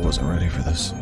wasn't ready for this.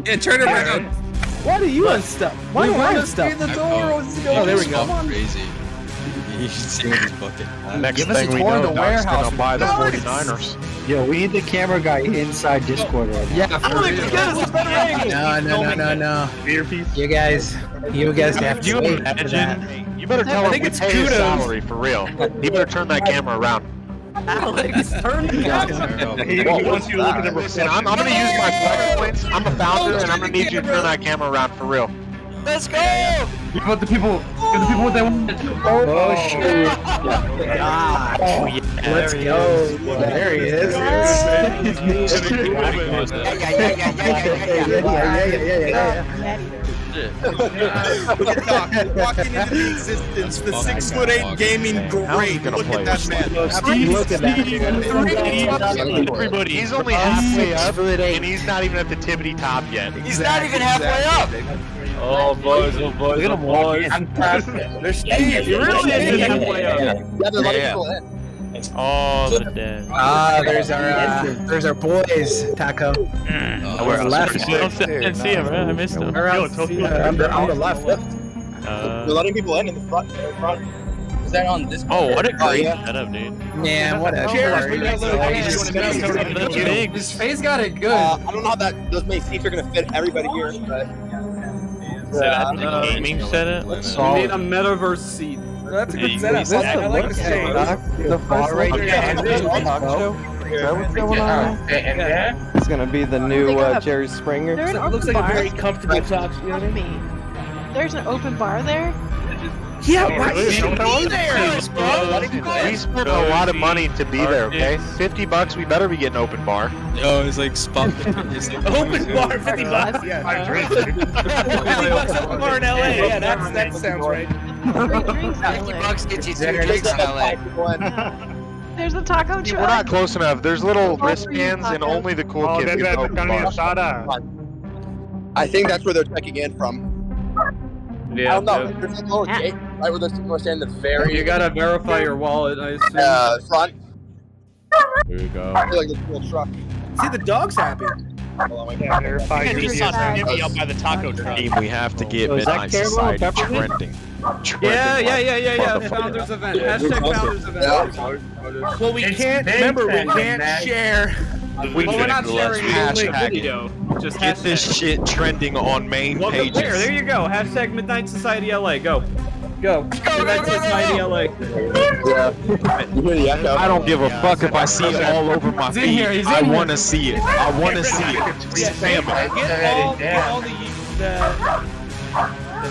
Yeah, turn it around. Why do you unstuck? Why do I unstuck? The door. Oh, there we go. Crazy. You should see this bucket. Next Give us thing a we tour of know, the Doc's warehouse. gonna buy the Nice. 49ers. Yo, we need the camera guy inside Discord right now. Yeah, for real. No. Beer piece. You guys have to You wait for imagine? that. You better tell him think we it's pay his kudos. salary for real. He better turn that camera around. Alex, turn the camera. He wants you to look at the reflection. I'm gonna use my flex points. I'm a founder, and I'm gonna need you to turn that camera around for real. Let's go. Give the people what they want. Oh, shoot. God. Oh, yeah. Let's go. There he is. Walking into the existence, the 6'8" gaming great. gonna Look play at that this. man. Look at that. Everybody, he's only halfway up, and he's not even at the tippity top yet. He's not even halfway up. Oh boys, oh boys, Look at oh him walk boys. in. There's Steve. You really is halfway up. Oh, the damn. There's our boys, Taco. Where else? Left. I didn't see him, man. I missed him. On the left. We're letting people in the front. Is that on this? Oh, what a great yeah. setup, dude. Man, whatever. That's big. His face got it good. I don't know how those many seats are gonna fit everybody here, but So that's the gaming setup. We need a metaverse seat. That's a good setup. I like the stage. The far right It's gonna be the new Jerry Springer. There's an Looks open like a bar. very comfortable talk. You know what I mean? There's an open bar there. Yeah, right. We spent a lot of money to be there, okay? $50, we better be getting open bar. Yo, it's like spot. It's like, Open bar, $50. Yeah. $50 open bar in LA. Yeah, that sounds right. Free drinks anyway. $50 gets you 2 drinks in LA. There's a taco See, we're not truck. close enough. There's little Oh, wristbands, and tacos. only the cool kids get open bars. I think that's where they're checking in from. I don't know. There's like a little Yeah. gate right where those people are standing. That's very You gotta verify your wallet, I assume. front. Here we go. I feel like this little truck. See, the dog's happy. Hold on, wait. Just saw Jimmy up by the taco truck. Team, we have to get Oh, is that Midnight Caramel Society Peppermint? trending. Yeah. Founders event. Hashtag founders event. Well, we can't, remember, we can't share. We Well, we're not sharing the hashtag link it. video. Just Get hashtag. this shit trending on main Well, pages. there you go. Hashtag Midnight Society LA. Go. Midnight Society LA. You hear the echo? I don't give a fuck if I see it all over my He's in feed. here, he's in I here. want to see it. I want to see it. Spam it. Get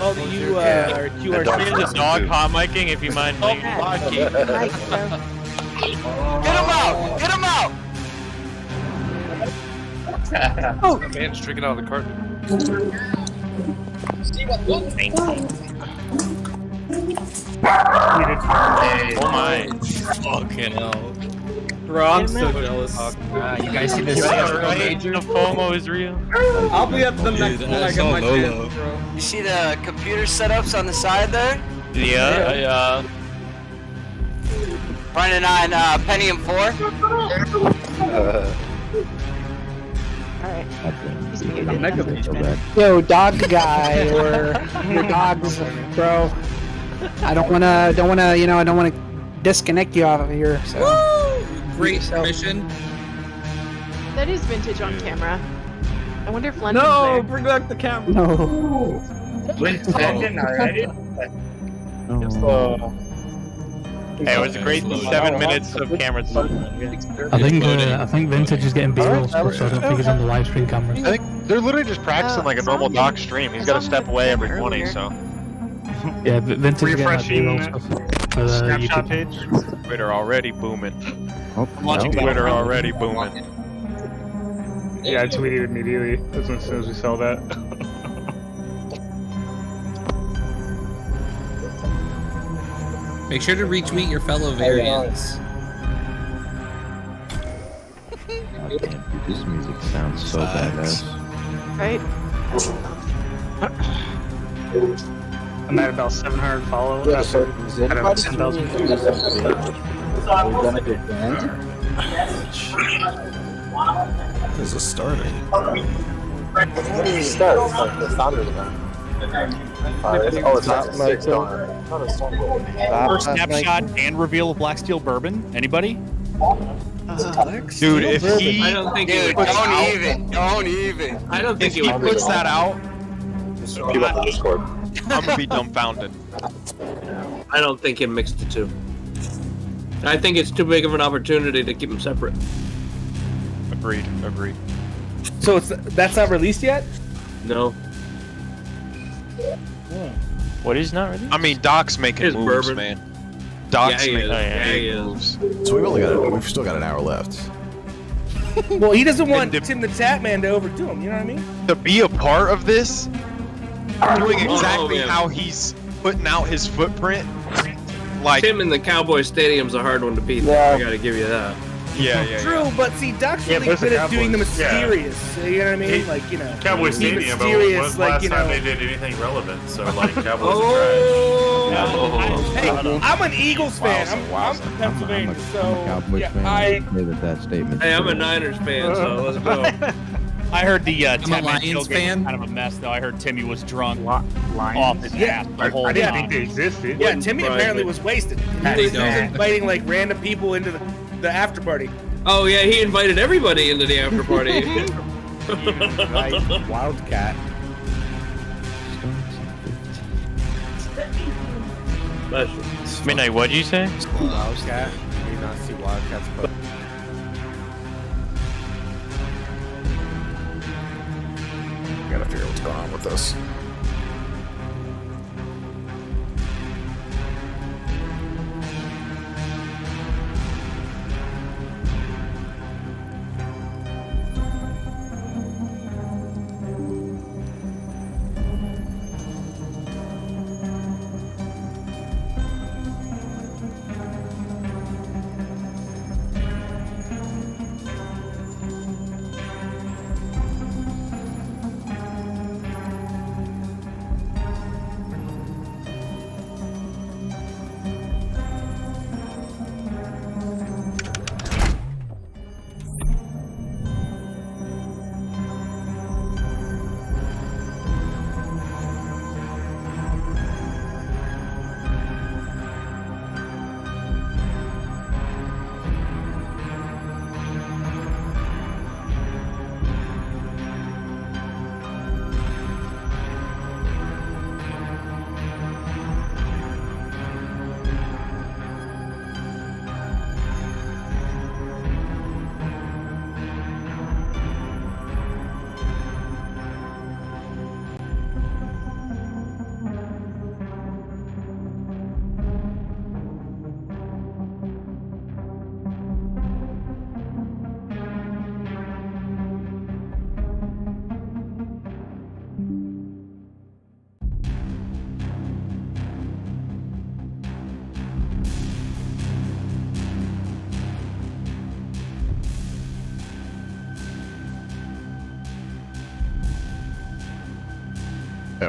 all the QR There's a dog hot micing if you mind. Mike, so. Get him out! Get him out! Man's drinking out of the carton. Oh my. Fucking hell. Bro, I'm so jealous. You guys see this? The FOMO is real. I'll be at the next Dude, one. I I get saw my Lolo. chance, bro. You see the computer setups on the side there? Yeah. Running on Pentium 4? Alright. I'm negative. Yo, dog guy or your dogs, bro. I don't wanna, you know, I don't wanna disconnect you off of here. So. Great mission. That is vintage on camera. I wonder if London's No, there. bring back the camera. No. Hey, it was a great 7 minutes of camera time. I think Vintage is getting B-roll, so I don't think it's on the live stream cameras. I think they're literally just practicing like a normal doc stream. He's got to step away every 20, so. Yeah, Vintage is getting that Refreshing B-roll stuff for the Snapshot YouTube. page. Twitter already booming. Launching Twitter already booming. Yeah, I tweeted immediately as soon as we saw that. Make sure to retweet your fellow variants. This music sounds so badass. Right? I'm at about 700 followers. After I don't know, 10,000 There's a starter. First Snapshot and reveal of Black Steel Bourbon. Anybody? Dude, if he I don't think Dude, he would. don't even. I don't think If he puts that out, I'm gonna be dumbfounded. I don't think he'd mix the two. I think it's too big of an opportunity to keep them separate. Agreed. So that's not released yet? No. What is not ready? I mean, Doc's making His moves, bourbon. man. Doc's Yeah, he making is. Yeah, he big is. moves. So we've still got an hour left. Well, he doesn't want And Tim the Tatman to overdo him, you know what I mean? To be a part of this, doing Oh, exactly man. how he's putting out his footprint, like Tim in the Cowboy Stadium's a hard one to beat. I gotta give you that. yeah. True, but see, Doc's Yeah, really but it's good the at doing the Cowboys. Yeah. mysterious. You know what I mean? Like, you know. Cowboy be Stadium, but mysterious, when's the like, last you time know. they did anything relevant? So, like, Cowboys Oh, are hey, I'm an Eagles fan. I'm from Pennsylvania, so yeah, That statement. Hey, I'm a Niners fan, so let's go. I heard the I'm a Tatman Lions tailgate was fan. kind of a mess, though. I heard Timmy was drunk trash. off his ass the whole I didn't time. think they existed. Yeah, Timmy apparently was wasted. He was inviting like random people into the after party. Oh yeah, he invited everybody into the after party. Wildcat. Midnight, what'd you say? Wildcat. You not see Wildcats, but. Gotta figure out what's going on with this.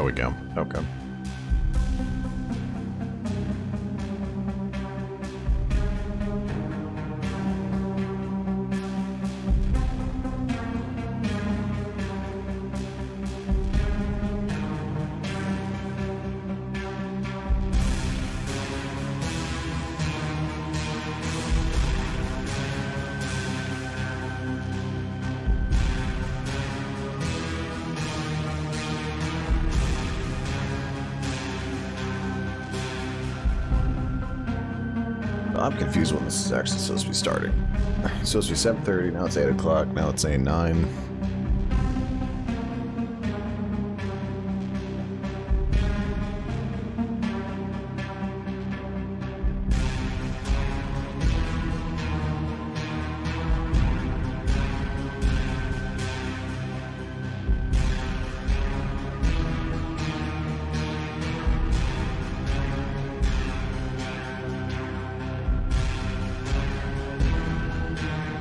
we go. Okay. I'm confused when this is actually supposed to be starting. It's supposed to be 7:30, now it's 8 o'clock, now it's saying 9.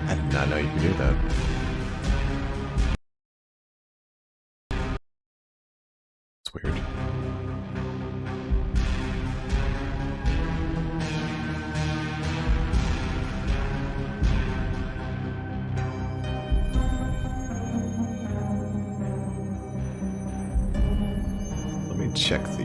I did not know you could do that. It's weird. Let me check the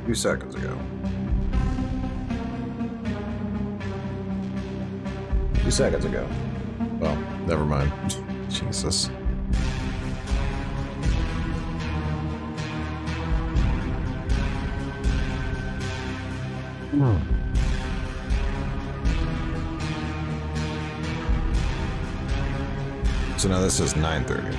few seconds ago. 2 seconds ago. Well, never mind. Jesus. So now this is 9:30.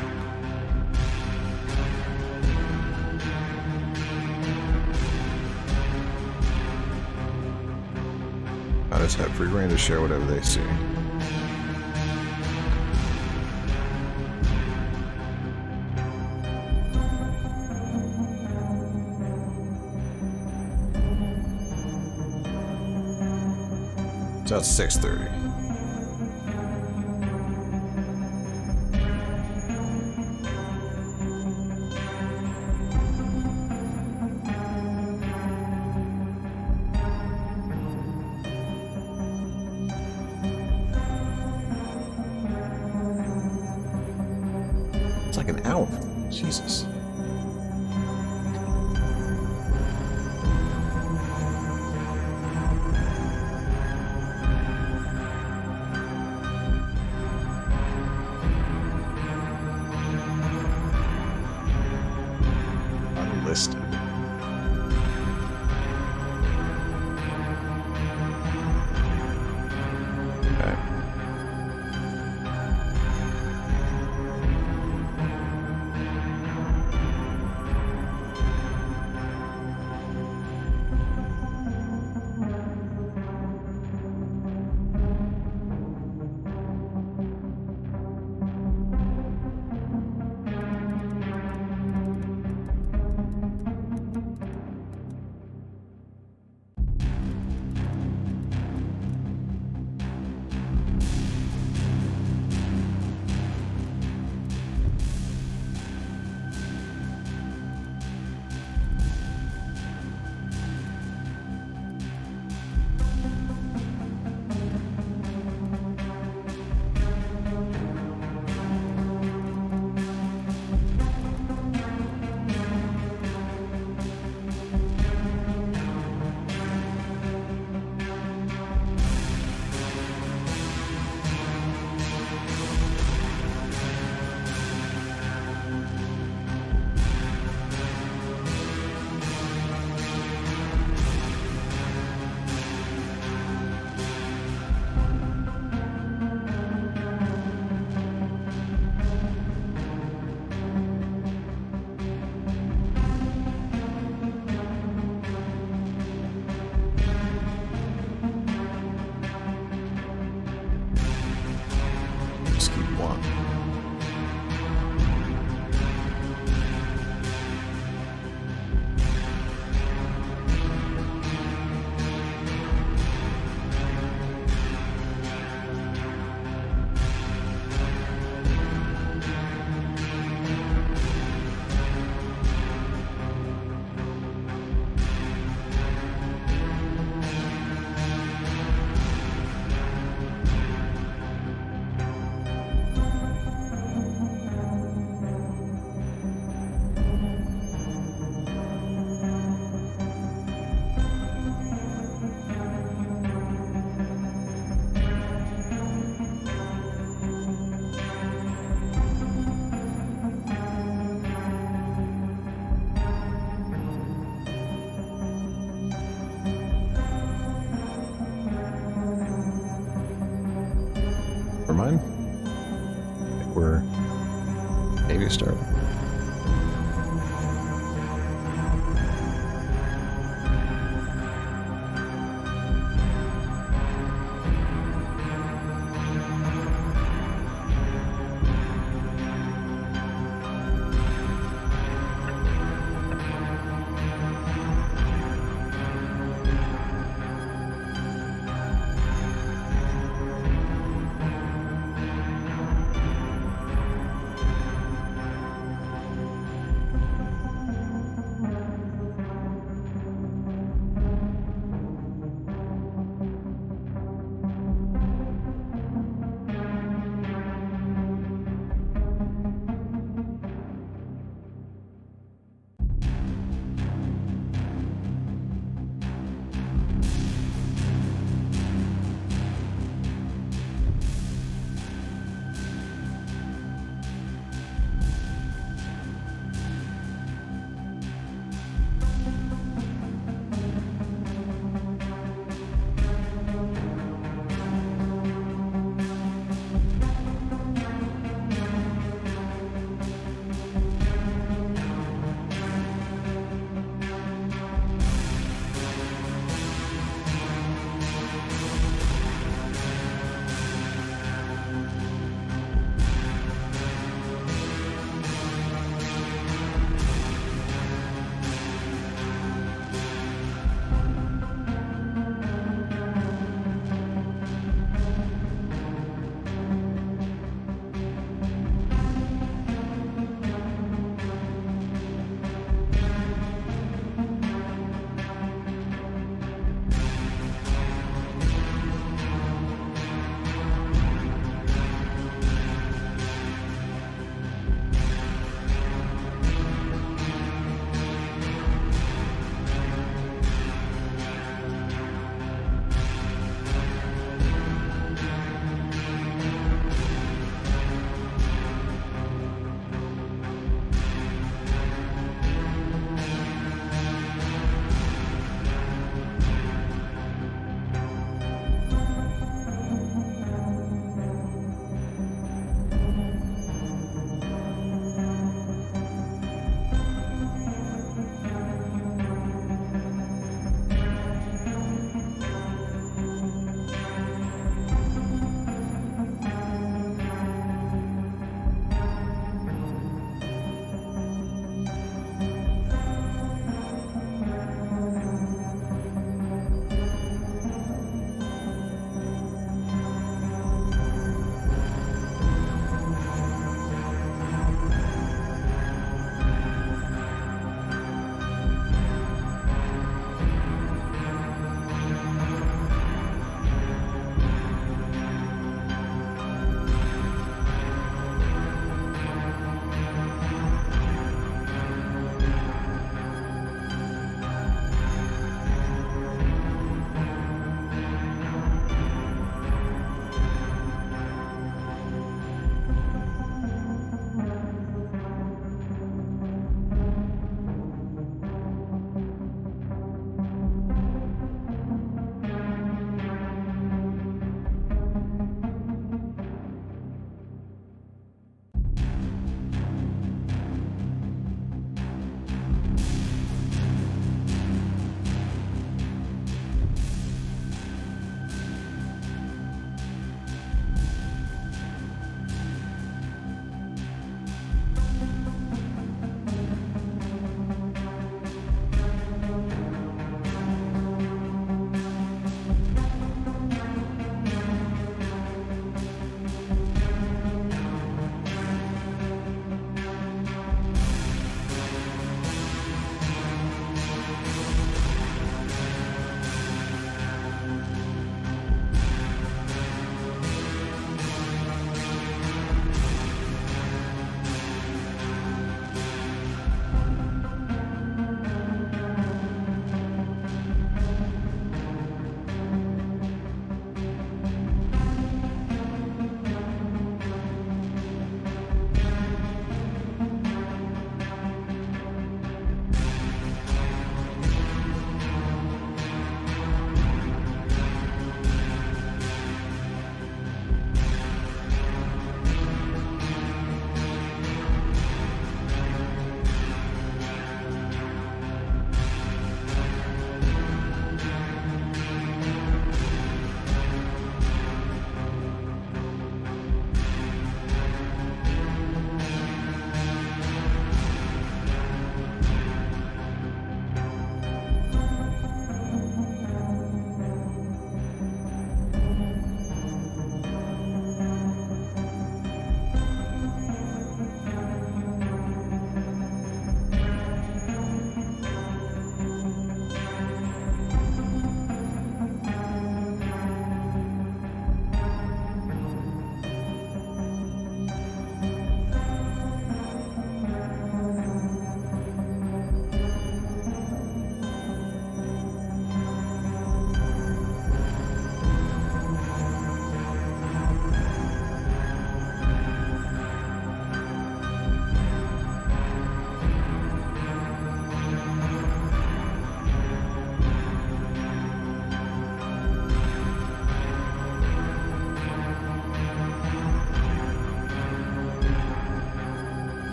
I just have free reign to share whatever they see. So it's 6:30. It's like an hour. Jesus. Just keep one. Never mind. I think we're maybe starting.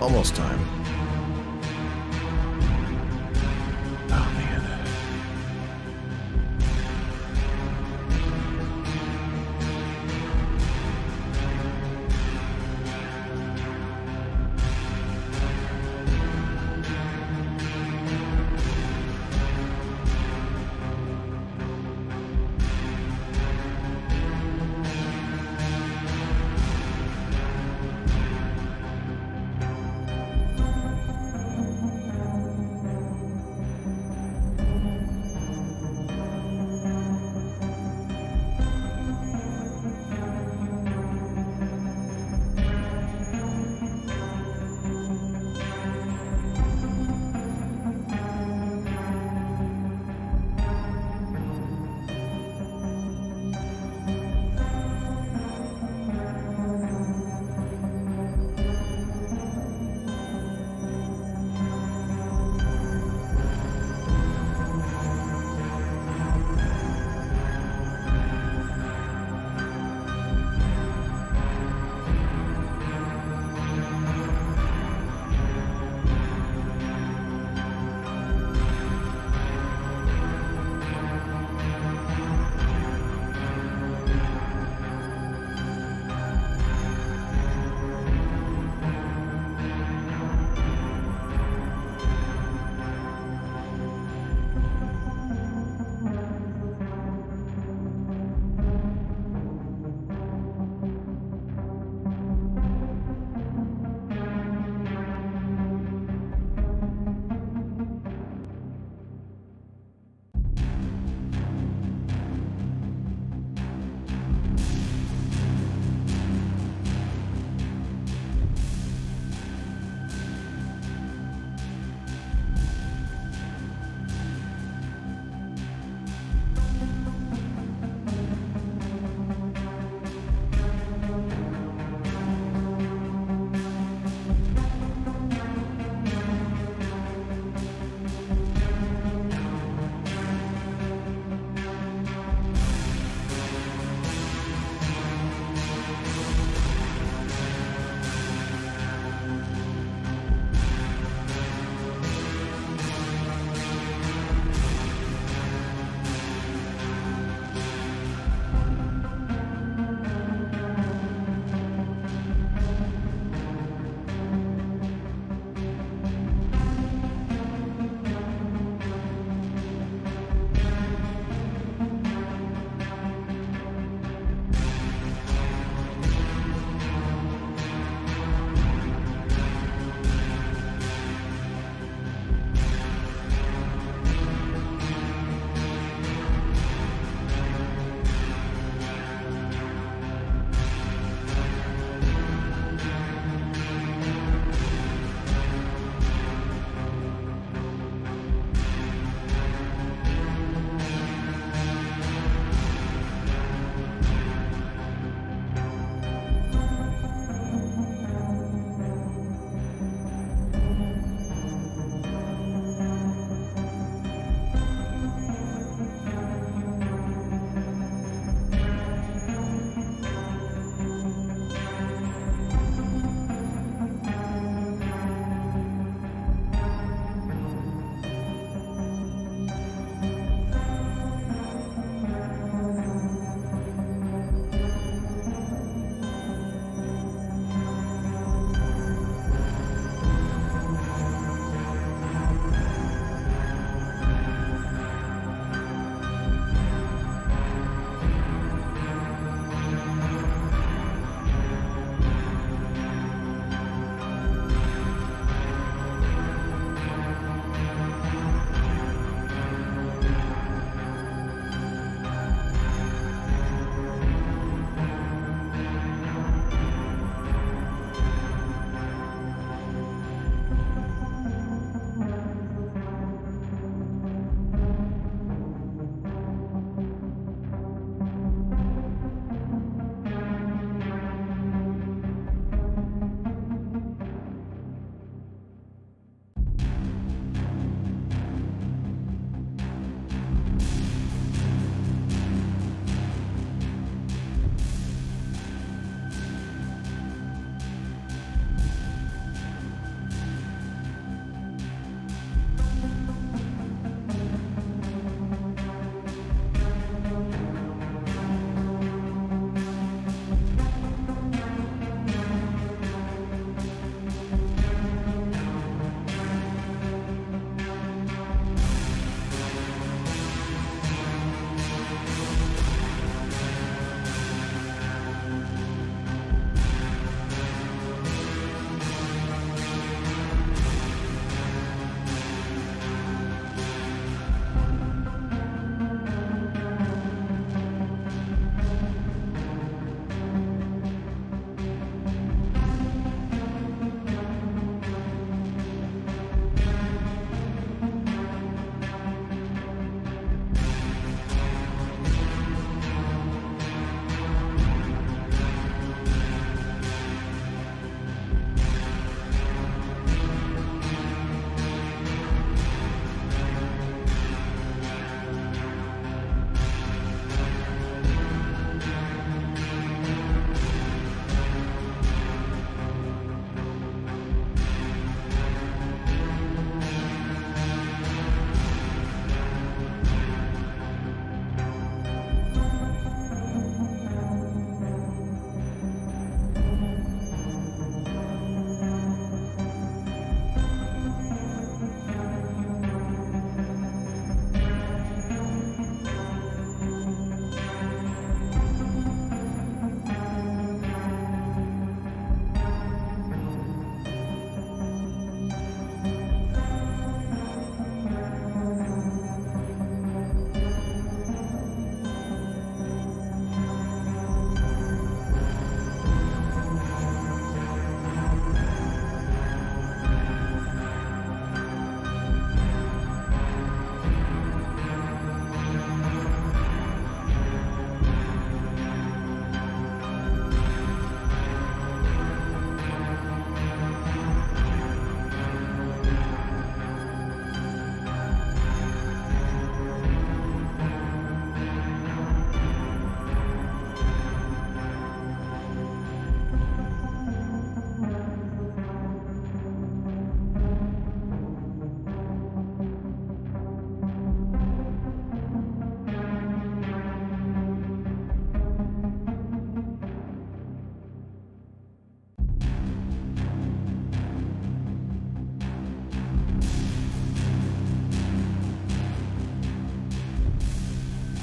Almost time. Oh, man.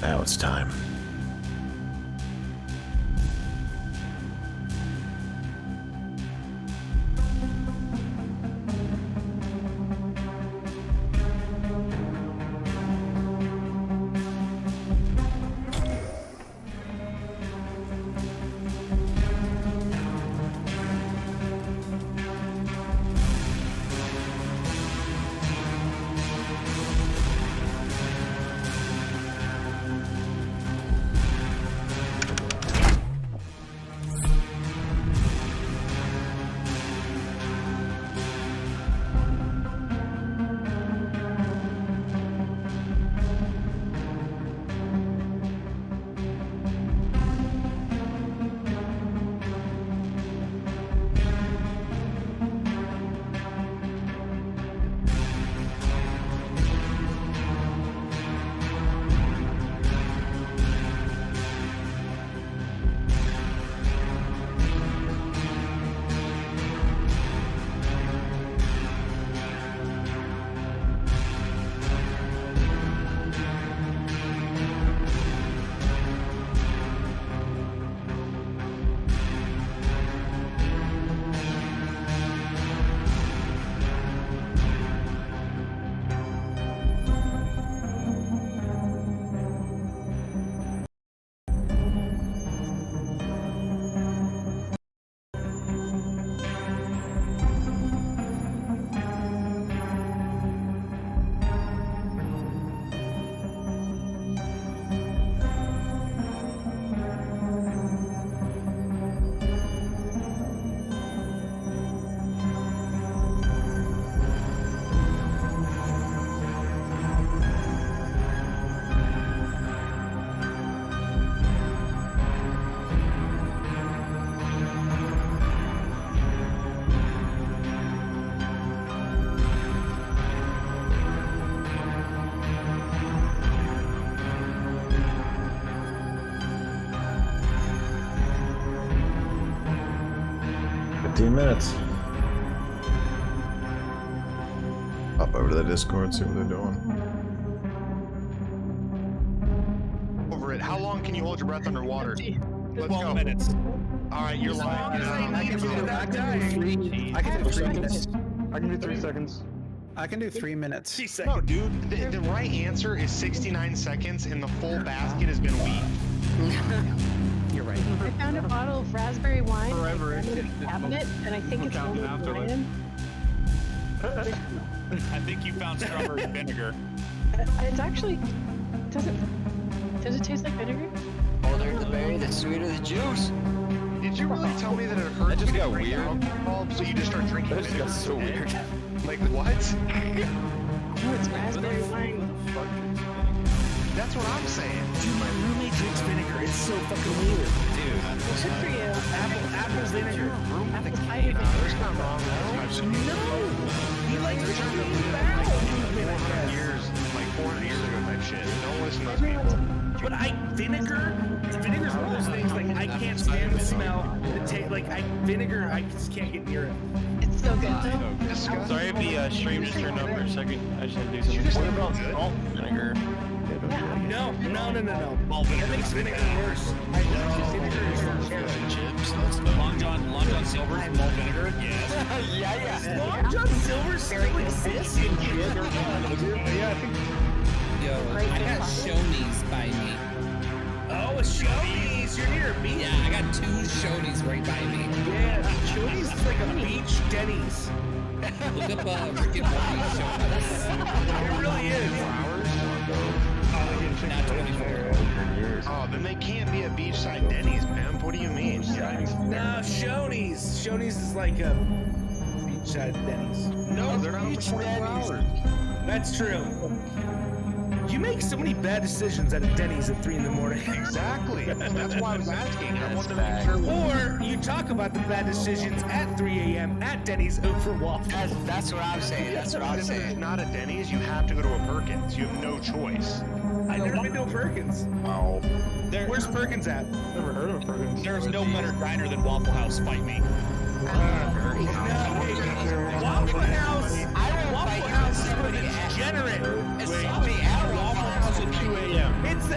Now it's time. Minutes. Pop over to the Discord, see what they're doing. Over it. How long can you hold your breath underwater? 12 minutes. All right, you're lying. I can do 3 minutes. I can do 3 seconds. I can do 3 minutes. No, dude. The right answer is 69 seconds, and the full basket has been weaned. You're right. I found a bottle of raspberry wine Forever. in the cabinet, and I think it's Counting only afterwards. Ryan. I think you found strawberry vinegar. It's actually does it taste like vinegar? older the berry, the sweeter the juice. Did you really tell me that it hurts? That just me to got drink weird. alcohol, so you just start drinking That just got so vinegar weird. instead? Like what? Oh, it's raspberry wine. That's what I'm saying. Dude, my roommate drinks vinegar. It's so fucking weird. Good for you. Apple vinegar. Apple cider vinegar. There's nothing wrong with that. No! He likes to drink years, like 400 years ago type shit. Don't listen to those people. But vinegar's one of those things, like, I can't stand the smell, the taste, like, vinegar, I just can't get near it. It's so good. Disgusting. Sorry if the stream just turned off for a second. I just had to do something. What about salt vinegar? No. That makes vinegar worse. I know. Vinegar is Chips. Long John Silver's malt vinegar? Yes. yeah. Long John Silver still exists? Yeah, I think Yo, I got Shoney's by me. Oh, a Shoney's. You're near a beach. Yeah, I got 2 Shoney's right by me. Yeah, Shoney's is like a beach Denny's. Look up Rick and Morty Shoney's. It really is. Not 24. Oh, then they can't be a beachside Denny's, pimp. What do you mean? No, Shoney's. Shoney's is like a beachside Denny's. No, they're not open 24 hours. That's true. You make so many bad decisions at a Denny's at 3 in the morning. Exactly. That's why I was asking. I wanted to make That's sure. Or you talk about the bad decisions at 3 a.m. at Denny's over waffles. That's what I'm saying. That's what I'm If it's saying. not a Denny's, you have to go to a Perkins. You have no choice. I've never been to a Perkins. Oh. Where's Perkins at? Never heard of a Perkins. There's no better diner than Waffle House. Fight me. Waffle House is for the degenerate. Waffle House at 2 a.m. It's It's the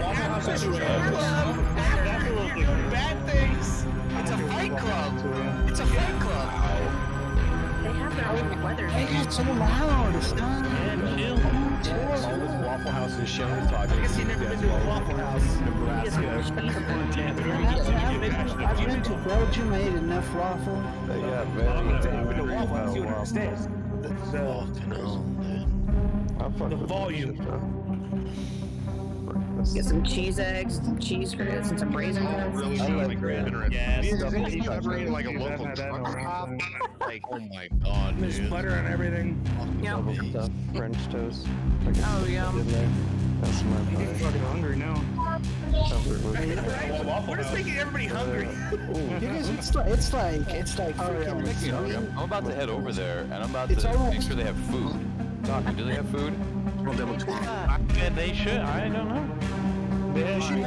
bad things. It's a fight club. It's a fight club. They have their own weather. Hey, it's so loud. It's not. All this Waffle House is showing talking. I guess you've never been to a Waffle House. Nebraska. I've been to Belgium. I ate enough waffle. Yeah, I've very. been to Waffle House. You would understand. The volume. Get some cheese eggs, some cheese grits, and some raisin Really I sounds like like that. Yes. Is you ever eaten like a local truck stop? Like, oh my god, There's dude. butter and everything. Double stuff, French toast. Oh, yum. That's my I'm pie. fucking hungry now. We're just making everybody hungry. You guys, it's like freaking. I'm about to head over there, and I'm about It's to almost- make sure they have food. Taco, do they have food? They should. I don't know. Did you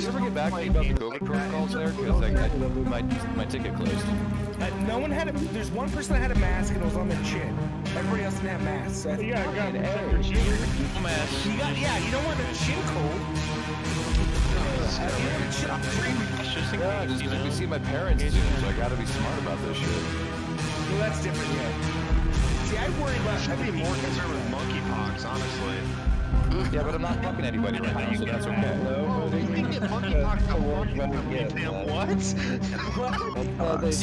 ever get back to me about the COVID protocols there? Because my ticket closed. No one had a. There's one person that had a mask and it was on their chin. Everybody else didn't have masks. So I think Yeah, I got you got. Yeah, you don't want the chin cold. Yeah, just gonna be seeing my parents soon, so I gotta be smart about this shit. Well, that's different. Yeah. See, I worry about. I'd be more concerned with monkeypox, honestly. Yeah, but I'm not fucking anybody right now, so that's okay. You get monkeypox to what?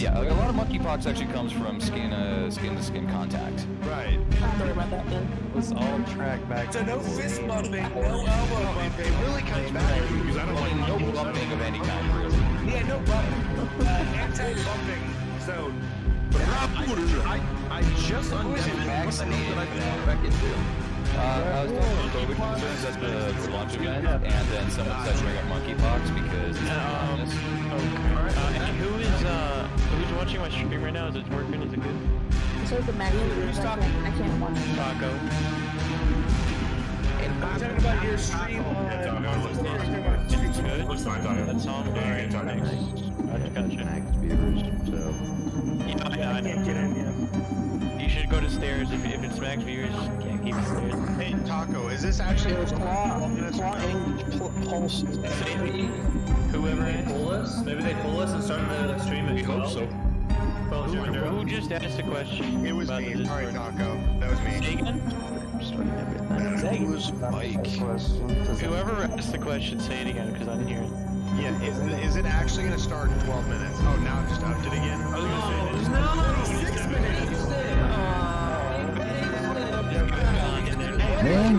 Yeah, like a lot of monkeypox actually comes from skin-to-skin contact. Right. Sorry about that, Ben. Let's all track back. So no fist bumping, no elbow bumping. It really comes back to because I don't Like, like no bumping of any kind, really. Yeah, no bumping. Anti-bumping zone. I just unvaccinated. What the back into? I was talking about COVID concerns at the launch event, and then someone said bring up monkeypox because it's honest. And who's watching my stream right now? Is it working? Is it good? So the magazine. I can't watch it. Taco. I'm talking about your stream on. Good. That's all I'm doing. Thanks. I gotcha. Max viewers, so. Yeah, I can't get in yet. You should go to stairs if it's max viewers. Can't keep it stairs. Hey, Taco, is this actually It was claw pulse. Whoever it is. Pull us? Maybe they pull us and start the stream at 12. So. Who just asked a question? It was about me. the Sorry, Discord? Taco. That was me. Sagan? It was Mike. Whoever asked the question, say it again because I didn't hear it. Yeah, is it actually going to start in 12 minutes? Oh, now it just upped it again? I was gonna say this. No, 6 minutes. Man,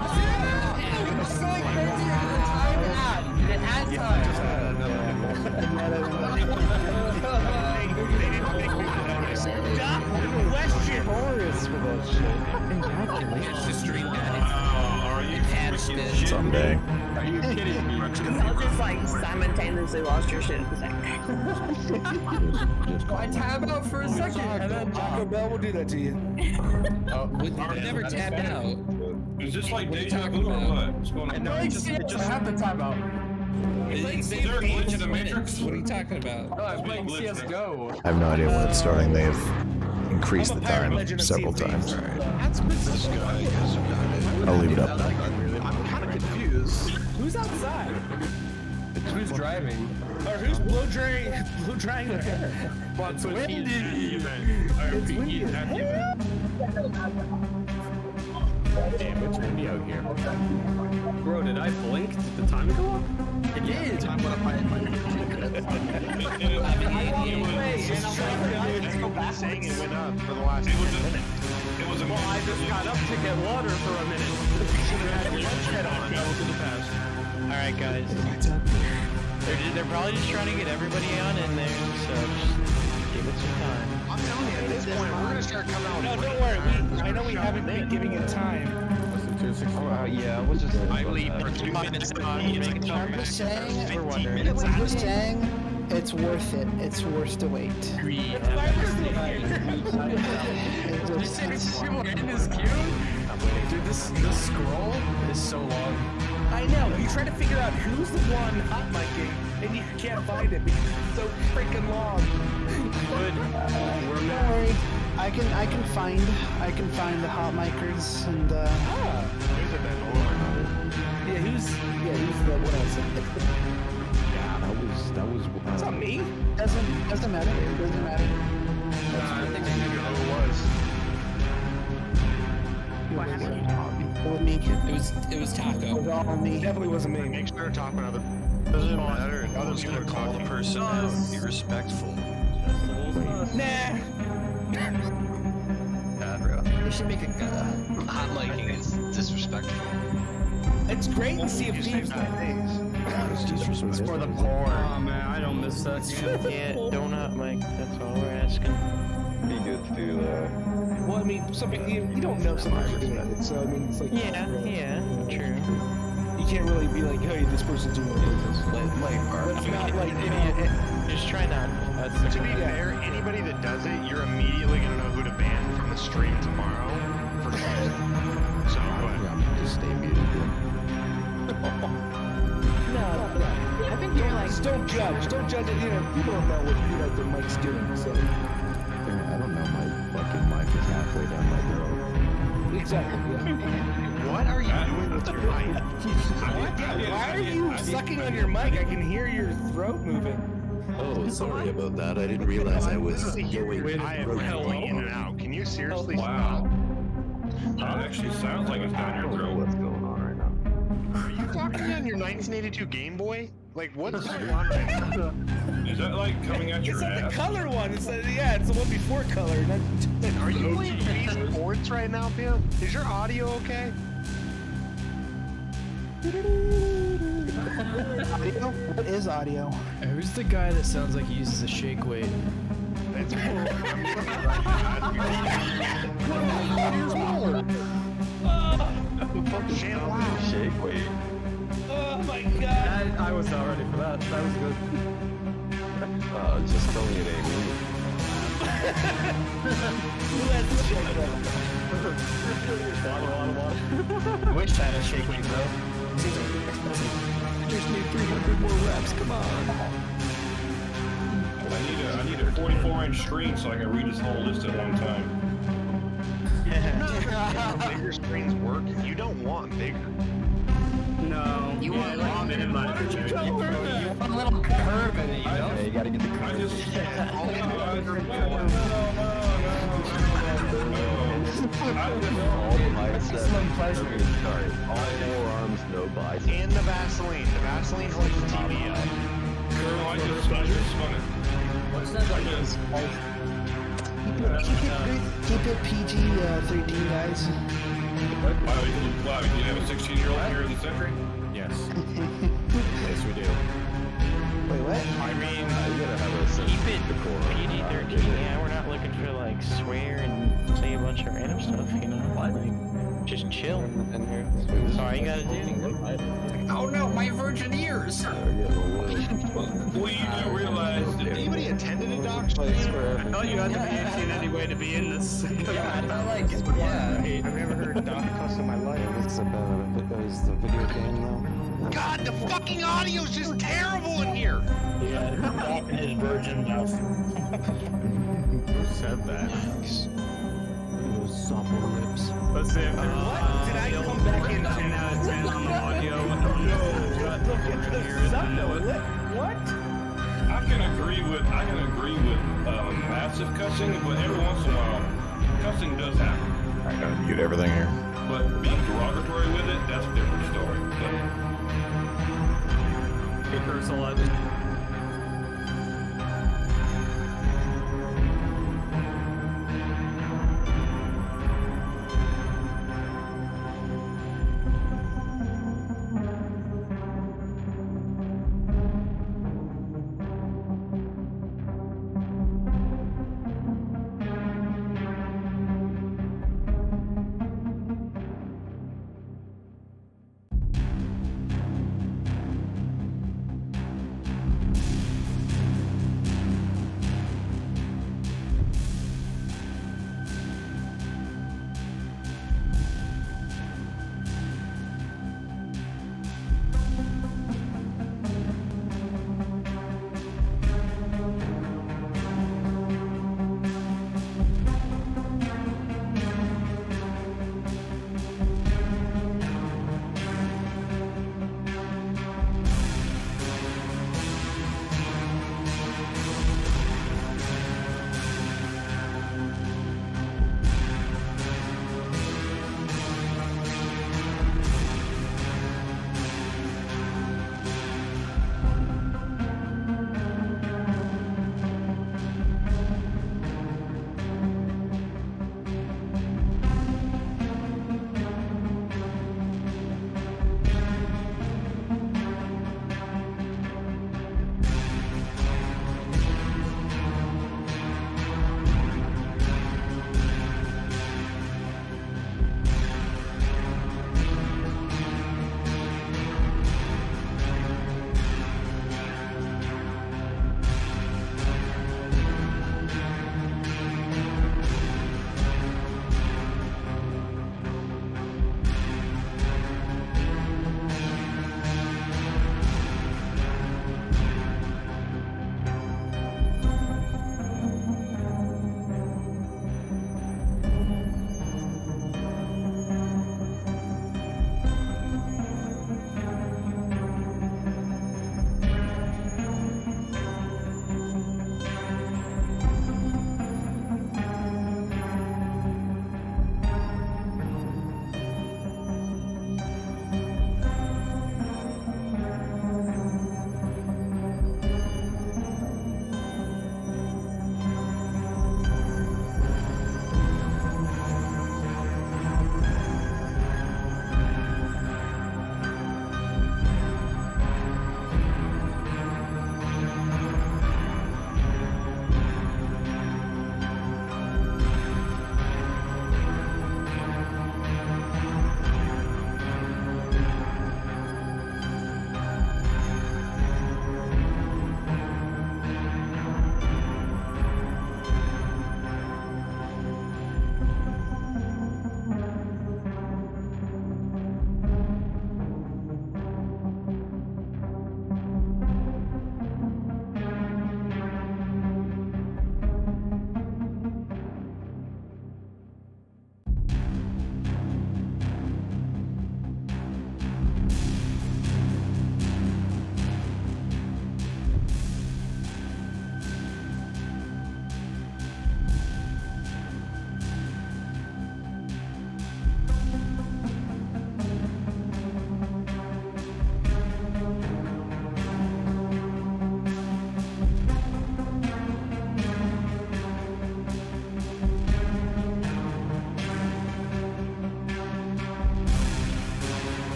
Question. It's the stream ad spin. someday. Are you kidding me? I'll just like simultaneously lost your shit for a second. I tab out for a second, and then Taco Bell will do that to you. We never tap out. Is this like deja vu or what? What's going on? I have to tab out. Is there a glitch in the Matrix? What are you talking about? I was playing CSGO. I have no idea when it's starting. They've increased the time several times. I'll leave it up. I'm kind of confused. Who's outside? Who's driving? Or who's blow drying their hair? It's windy. It's windy. Damn, it's windy out here. Bro, did I blink? Did the time go up? It did. Time went up by Saying it went up for the last It was a Well, I just got up to get water for a minute. Should have had your head on. Alright, guys. They're probably just trying to get everybody on in there, so just give it some time. I'm telling you, at this point, we're going to start coming out. No, don't worry. I know we haven't been giving it time. Yeah, we'll just. I leave for 2 minutes on making sure I'm just saying, we're wondering. I'm just saying, it's worth it. It's worth the wait. Dude, this scroll is so long. I know. You try to figure out who's the one hot micing, and you can't find it because it's so freaking long. Don't worry. I can find the hot micers and Yeah, who's the whatever. Yeah, that was. It's not me. Doesn't matter. It doesn't matter. I think I knew who it was. What happened? Me. It was It Taco. was all me. Definitely wasn't me. Make sure to talk about other. Doesn't matter. Others gonna call the person out. Be respectful. Nah. God, bro. They should make a hot liking is disrespectful. It's great to see a team's It's for the poor. Oh man, I don't miss that. Yeah, donut Mike, that's all we're asking. Be good to Well, I mean, something you don't know somebody's doing it, so I mean, it's like Yeah, true. you can't really be like, hey, this person's doing this. It's not like Just try not. To be fair, anybody that does it, you're immediately gonna know who to ban from the stream tomorrow for sure. So, Just stay muted. I think you're like. just don't judge. Don't judge it. You know, people don't know what the mic's doing. So I don't know. My fucking mic is halfway down my throat. exactly. Yeah. what are you doing with your mic? Why are you sucking on your mic? I can hear your throat moving. Oh, sorry about that. I didn't realize I was going. I am going in and out. Can you seriously Wow. stop? That actually sounds like it's down your throat. What's going on right now? Are you talking on your 1982 Game Boy? Like, what's going on right now? Is that like coming at It's your not the ass? color one. It's it's the one before color. Are you playing Wii Sports right now, Pim? Is your audio okay? Audio? What is audio? Who's the guy that sounds like he uses a shake weight? That's shake weight. Oh my god. I was not ready for that. That was good. Just tell me it ain't me. Let's check it out. Wish I had a shake weight, bro. Just need 300 more reps. Come on. I need a 44-inch screen so I can read this whole list at one time. Bigger screens work. You don't want bigger. No. You want long in my Why did you tell her that? You want a little curve in it, you know? Yeah, you gotta get the I curve. just... All the biceps. Sorry. All forearms, no biceps. And the Vaseline. The Vaseline holds the TV up. Girl, I just spun it. What's that like? Keep it PG-13, guys. Wow, you have a 16-year-old here in the century? Yes. Yes, we do. Wait, what? I mean, You gotta have a sense keep it of decorum. PG-13. Yeah, we're not looking for like swear and say a bunch of random stuff, you know? Like, just chill. That's all you gotta do. Oh no, my virgin ears! Well, you do realize that Anybody attended a doc's Place stream? for I thought you had to be 18 anyway to be in this. Yeah, I felt like, yeah. I've never heard Doc cuss in my life. It's the video game though. God, the fucking audio's just terrible in here! Yeah, his virgin mouth. Who said that? Those supple lips. Let's see if What? Did I come back in? 10 out of 10 on the audio. Look at the subtitle. What? I can agree with massive cussing, but every once in a while, cussing does happen. I gotta mute everything here. But being derogatory with it, that's a different story. It hurts a lot.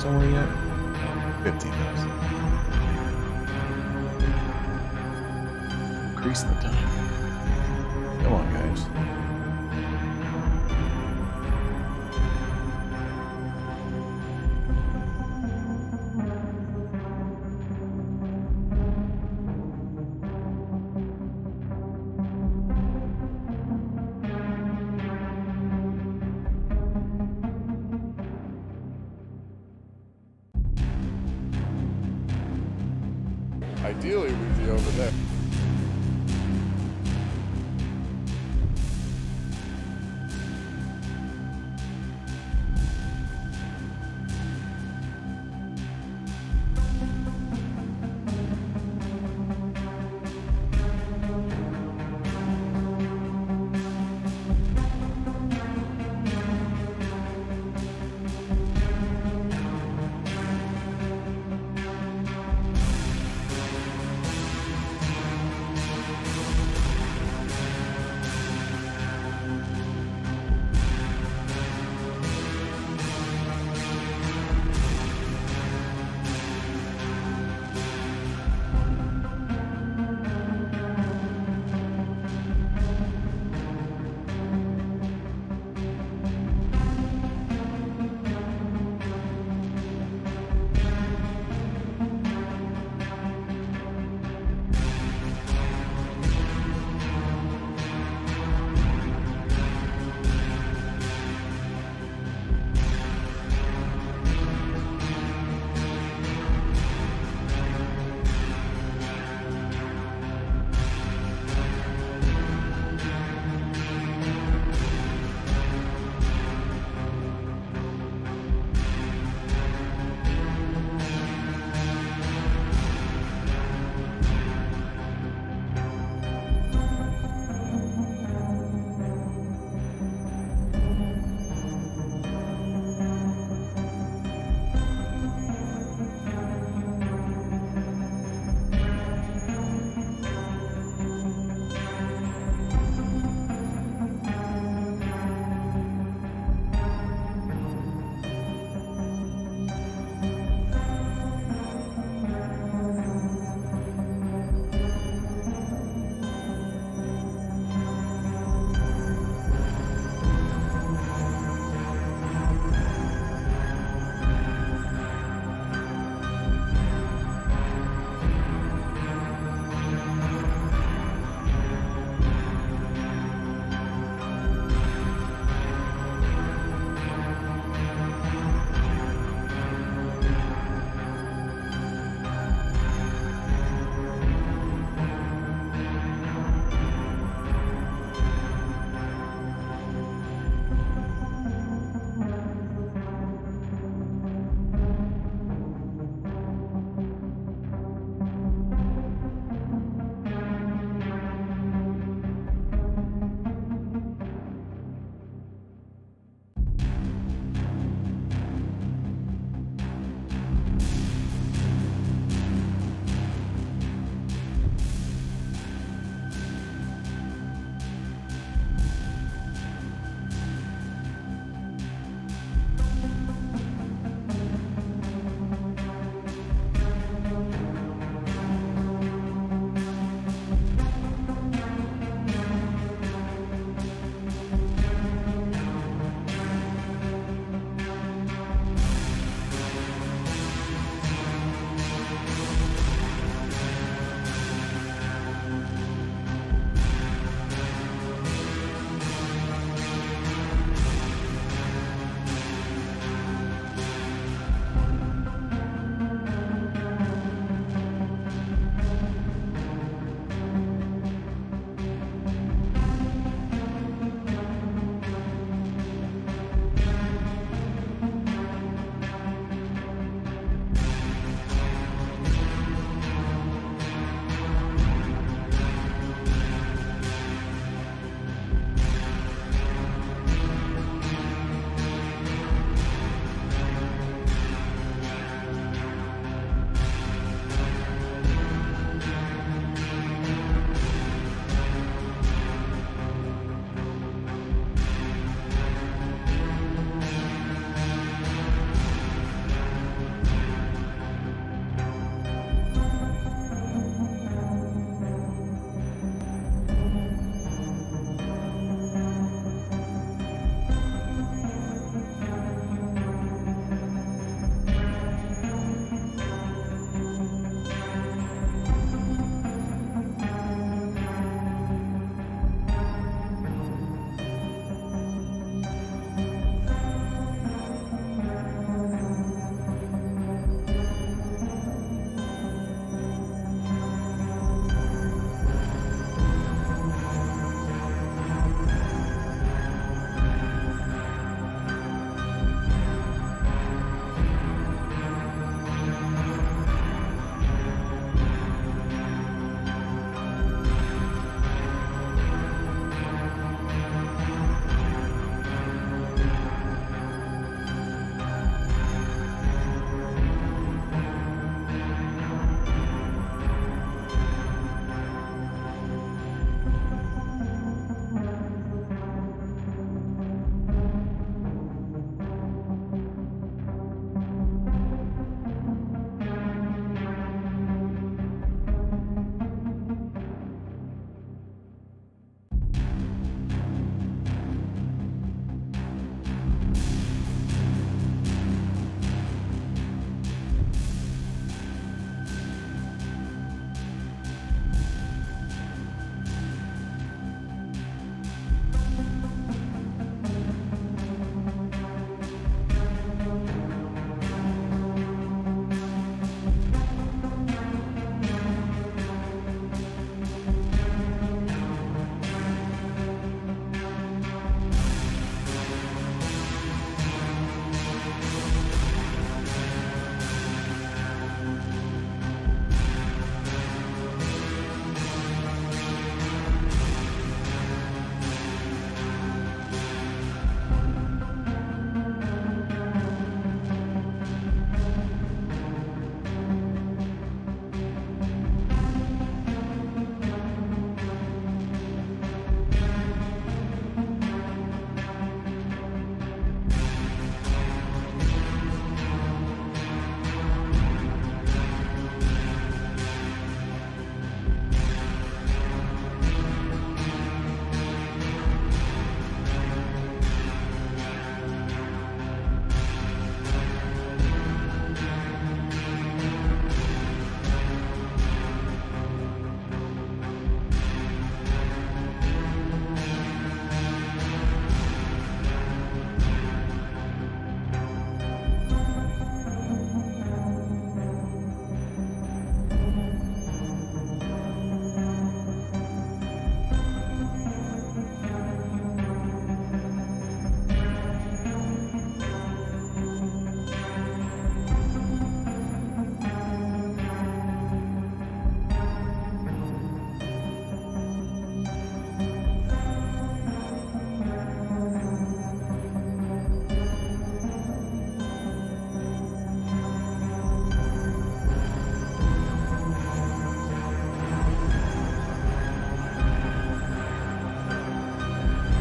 somewhere yet? 15,000. Increase the time. Come on, guys. Ideally, we'd be over there.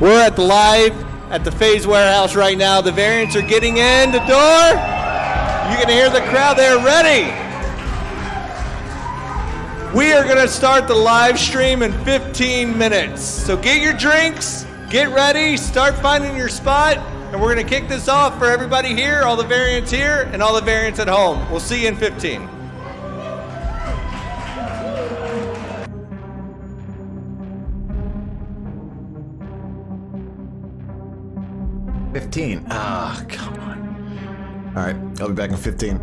We're at the live at the Phase Warehouse right now. The variants are getting in the door. You can hear the crowd. They're ready. We are going to start the live stream in 15 minutes. So get your drinks, get ready, start finding your spot, and we're going to kick this off for everybody here, all the variants here, and all the variants at home. We'll see you in 15. Ah, come on. All right, I'll be back in 15.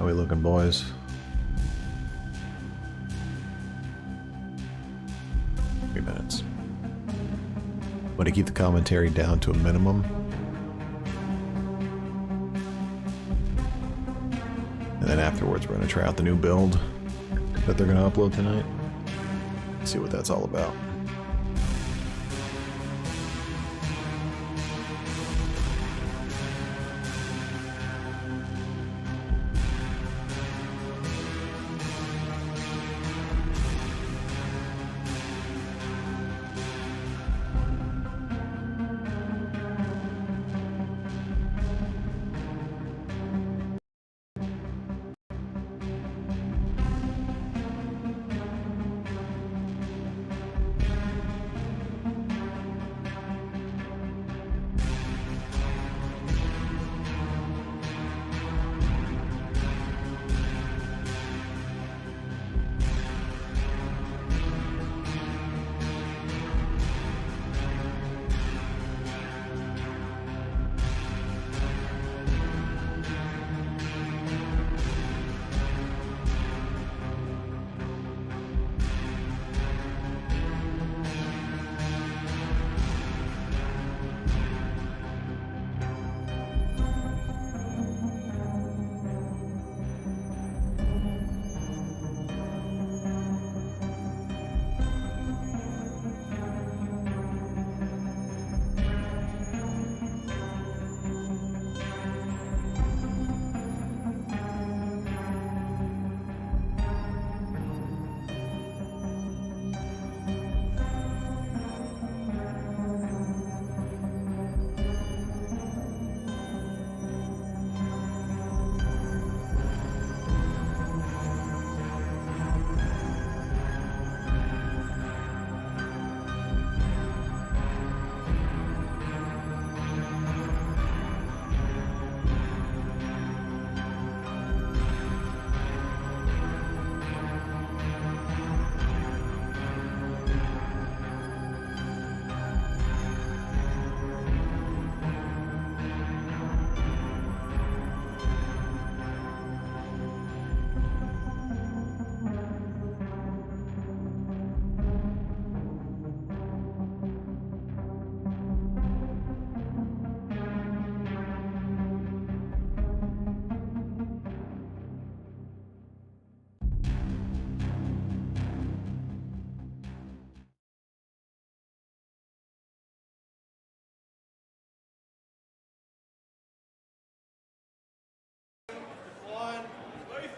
How we looking, boys? Three minutes. Want to keep the commentary down to a minimum. And then afterwards, we're going to try out the new build that they're going to upload tonight. See what that's all about.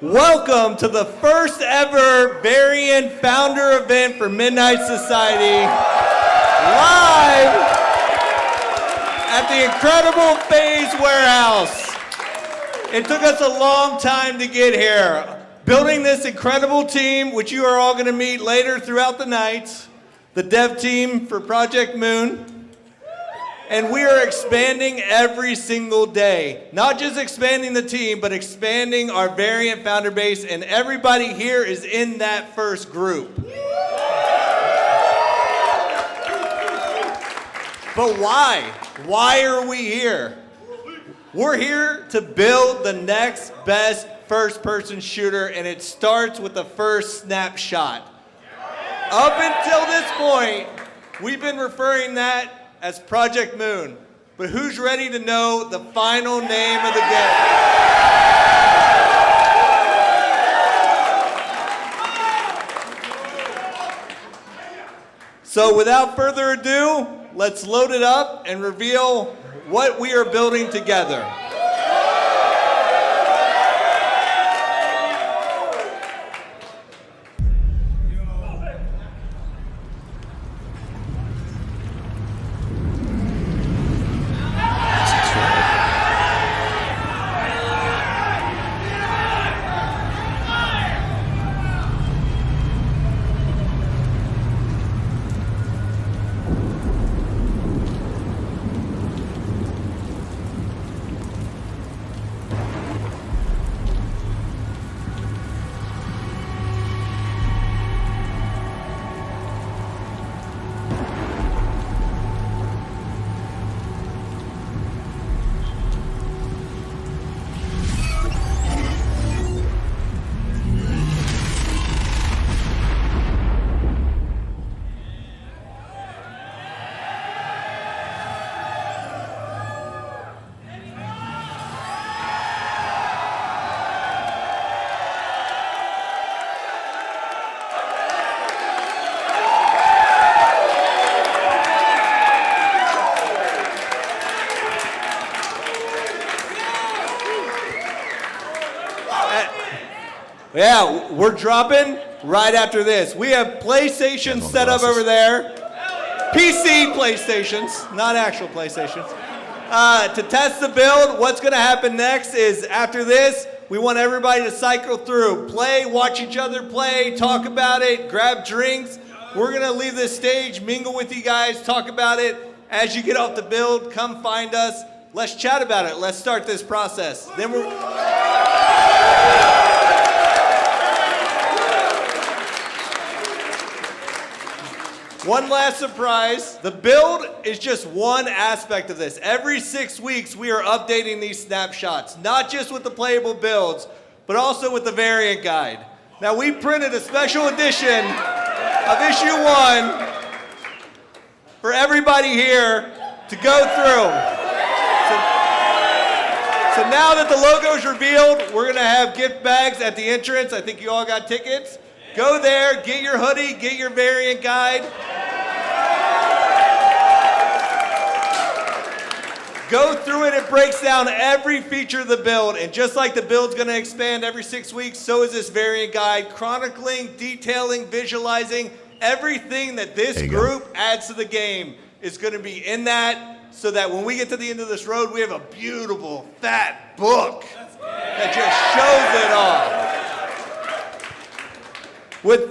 Welcome to the first ever Variant Founder event for Midnight Society, live at the incredible FaZe Warehouse. It took us a long time to get here. Building this incredible team, which you are all going to meet later throughout the night, the dev team for Project Moon. And we are expanding every single day. Not just expanding the team, but expanding our Variant founder base, and everybody here is in that first group. But why? Why are we here? We're here to build the next best first-person shooter, and it starts with the first snapshot. Up until this point, we've been referring that as Project Moon. But who's ready to know the final name of the game? So without further ado, let's load it up and reveal what we are building together. Yeah, we're dropping right after this. We have PlayStations set up over there. PC PlayStations, not actual PlayStations. To test the build, what's going to happen next is after this, we want everybody to cycle through, play, watch each other play, talk about it, grab drinks. We're going to leave this stage, mingle with you guys, talk about it. As you get off the build, come find us. Let's chat about it. Let's start this process. Then we're... One last surprise. The build is just one aspect of this. Every 6 weeks, we are updating these snapshots, not just with the playable builds, but also with the variant guide. Now, we printed a special edition of issue 1 for everybody here to go through. So now that the logo is revealed, we're going to have gift bags at the entrance. I think you all got tickets. Go there, get your hoodie, get your variant guide. Go through it. It breaks down every feature of the build. And just like the build's going to expand every 6 weeks, so is this variant guide, chronicling, detailing, visualizing everything that this group adds to the game is going to be in that, so that when we get to the end of this road, we have a beautiful, fat book that just shows it all.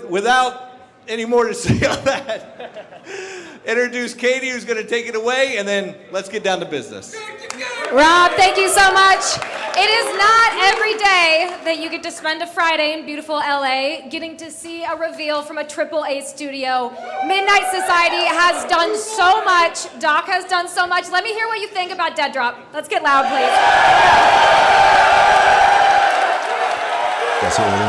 Without any more to say on that, introduce Katie, who's going to take it away, and then let's get down to business. Rob, thank you so much. It is not every day that you get to spend a Friday in beautiful LA getting to see a reveal from a AAA studio. Midnight Society has done so much. Doc has done so much. Let me hear what you think about Dead Drop. Let's get loud, please. Guess what we're doing?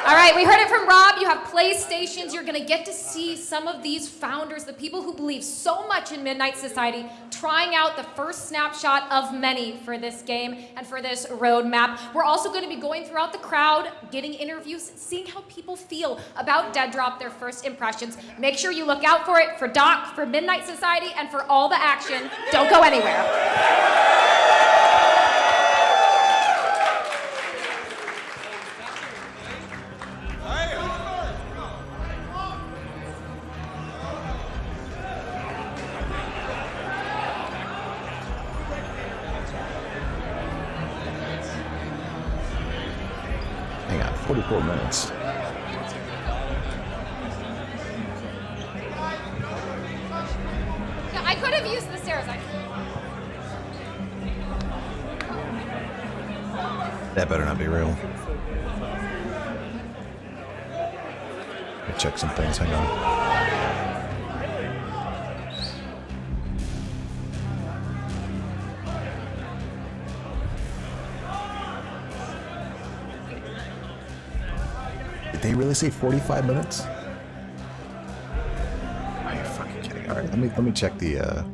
All right, we heard it from Rob. You have PlayStations. You're going to get to see some of these founders, the people who believe so much in Midnight Society, trying out the first snapshot of many for this game and for this roadmap. We're also going to be going throughout the crowd, getting interviews, seeing how people feel about Dead Drop, their first impressions. Make sure you look out for it, for Doc, for Midnight Society, and for all the action. Don't go anywhere. Hang on, 44 minutes. Yeah, I could have used the stairs. That better not be real. Let me check some things, hang on. Did they really say 45 minutes? Are you fucking kidding? All right, let me check the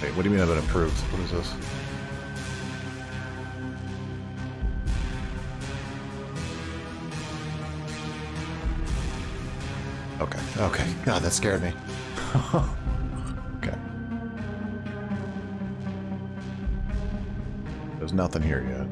Wait, what do you mean I've been approved? What is this? Okay. God, that scared me. Okay. There's nothing here yet.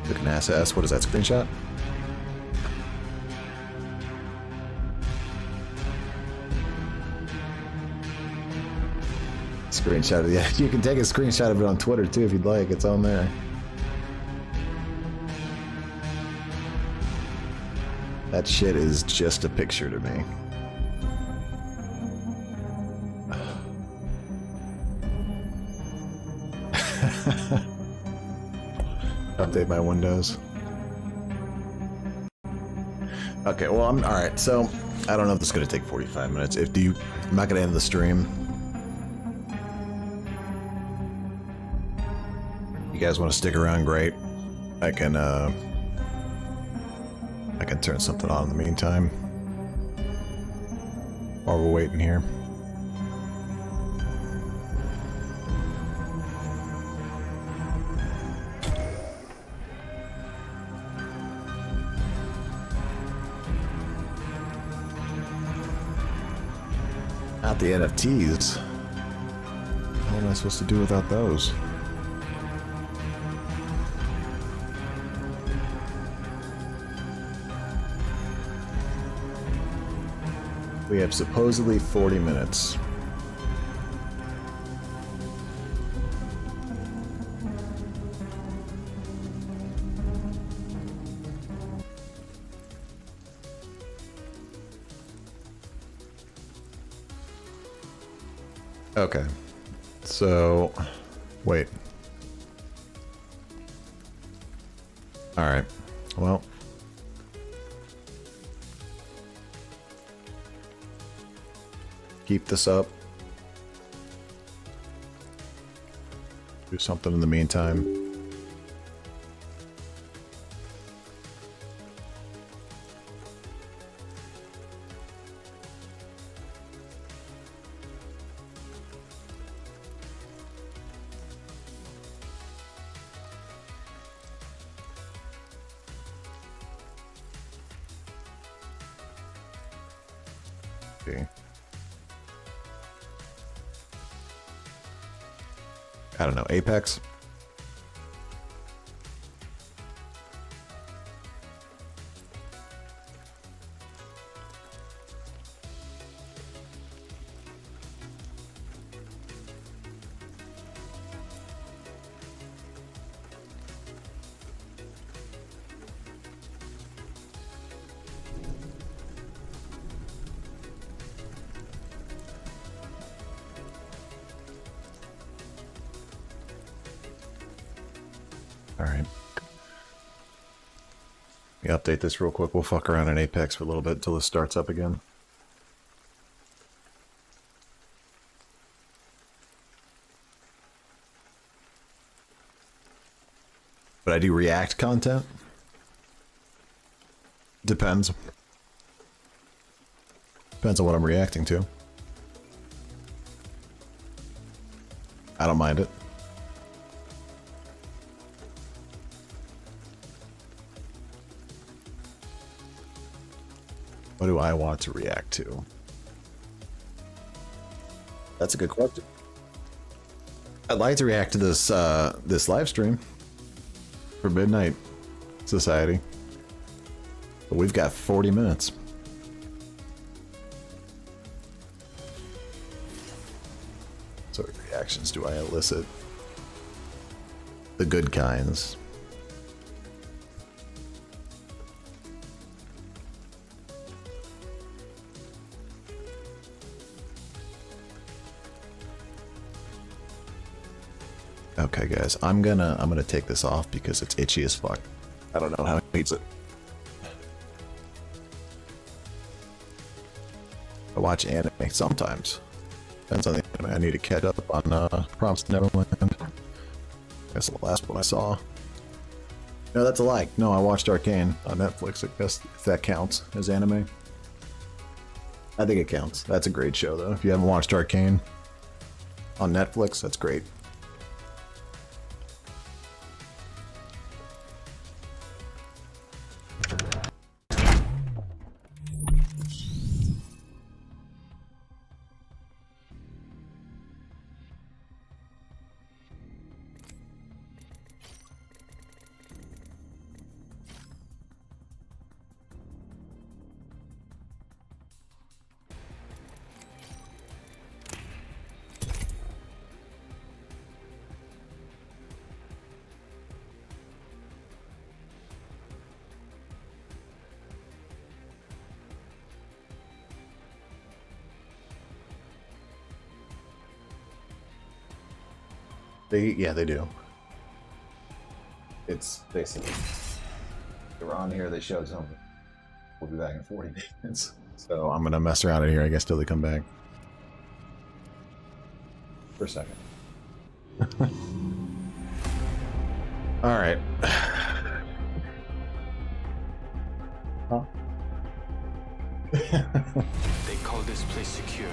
Looking SS, what is that screenshot? Screenshot of yeah, you can take a screenshot of it on Twitter too if you'd like, it's on there. That shit is just a picture to me. Update my Windows. Okay, well, all right, so I don't know if this is gonna take 45 minutes. I'm not gonna end the stream. You guys want to stick around? Great. I can turn something on in the meantime while we're waiting here. Not the NFTs. What am I supposed to do without those? We have supposedly 40 minutes. Okay. So, wait. All right. Well, keep this up. Do something in the meantime. Okay. I don't know, Apex? Alright. Let me update this real quick. We'll fuck around in Apex for a little bit until this starts up again. But I do React content. Depends. Depends on what I'm reacting to. I don't mind it. What do I want to react to? That's a good question. I'd like to react to this this live stream for Midnight Society, but we've got 40 minutes. So what reactions do I elicit? The good kinds. Okay, guys, I'm gonna take this off because it's itchy as fuck. I don't know how he eats it. I watch anime sometimes. Depends on the anime. I need to catch up on Promised Neverland. That's the last one I saw. No, that's a lie. No, I watched Arcane on Netflix. I guess if that counts as anime. I think it counts. That's a great show, though. If you haven't watched Arcane on Netflix, that's great. Yeah, they do. It's basically, they were on here, they showed something. We'll be back in 40 minutes. So I'm gonna mess around in here, I guess, till they come back. For a second. Alright. Huh? They call this place secure.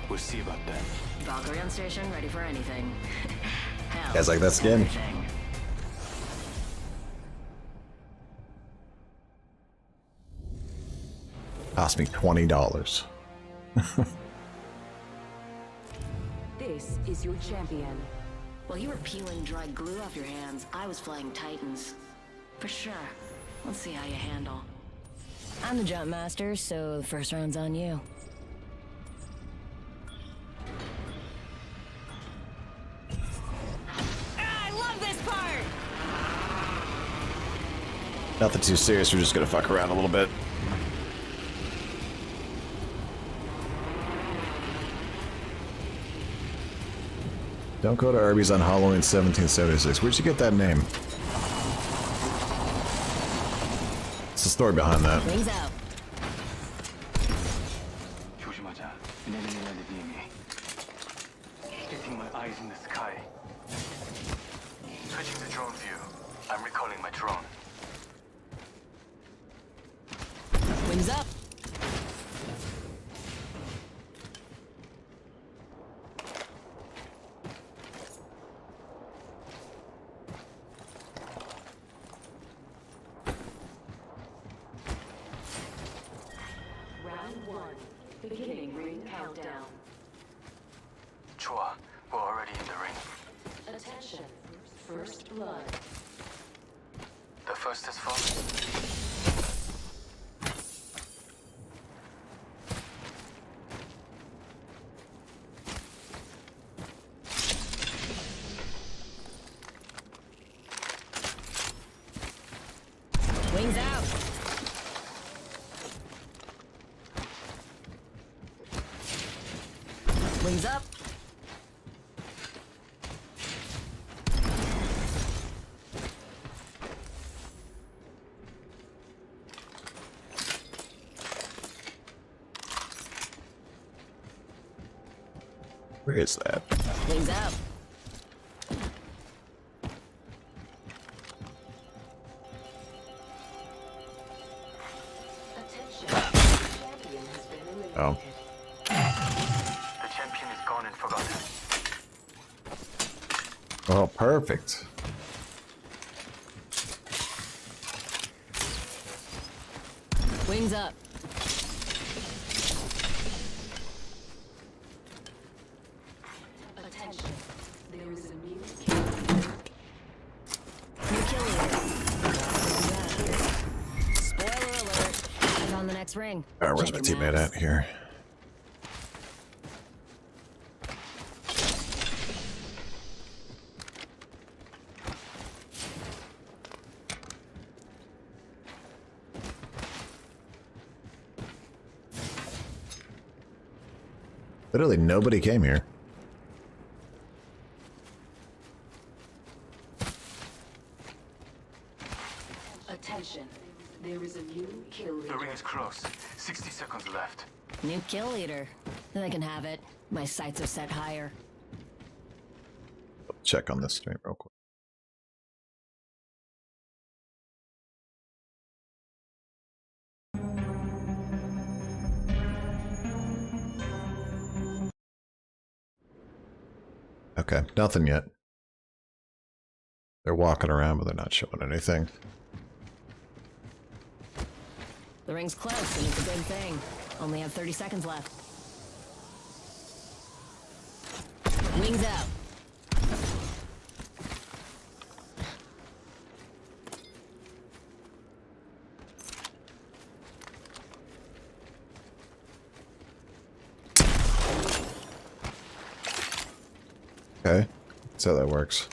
We'll see about that. Valkyrie on station, ready for anything. Hell, Guys like that skin? everything. Cost me $20. This is your champion. While you were peeling dry glue off your hands, I was flying Titans. For sure. Let's see how you handle. I'm the jump master, so the first round's on you. I love this part! Nothing too serious, we're just gonna fuck around a little bit. Don't go to Arby's on Halloween 1776. Where'd you get that name? What's the story behind that? Wings out. 조심하자. 내리내리는 님이. Getting my eyes in the sky. Switching to drone view. I'm recalling my drone. Wings up. Round 1. Beginning ring countdown. 좋아. We're already in the ring. Attention. First blood. The first is fallen. Wings out. Wings up. Where is that? Wings out. Oh. The champion is gone and forgotten. Oh, perfect. Wings up. Attention. There is a new kill leader. Spoiler alert. I found the next ring. Alright, where's my teammate at here? Literally nobody came here. Attention. There is a new kill leader. The ring is close. 60 seconds left. New kill leader. They can have it. My sights are set higher. Check on this stream real quick. Okay, nothing yet. They're walking around, but they're not showing anything. The ring's close, and it's a good thing. Only have 30 seconds left. Wings out. Okay, that's how that works.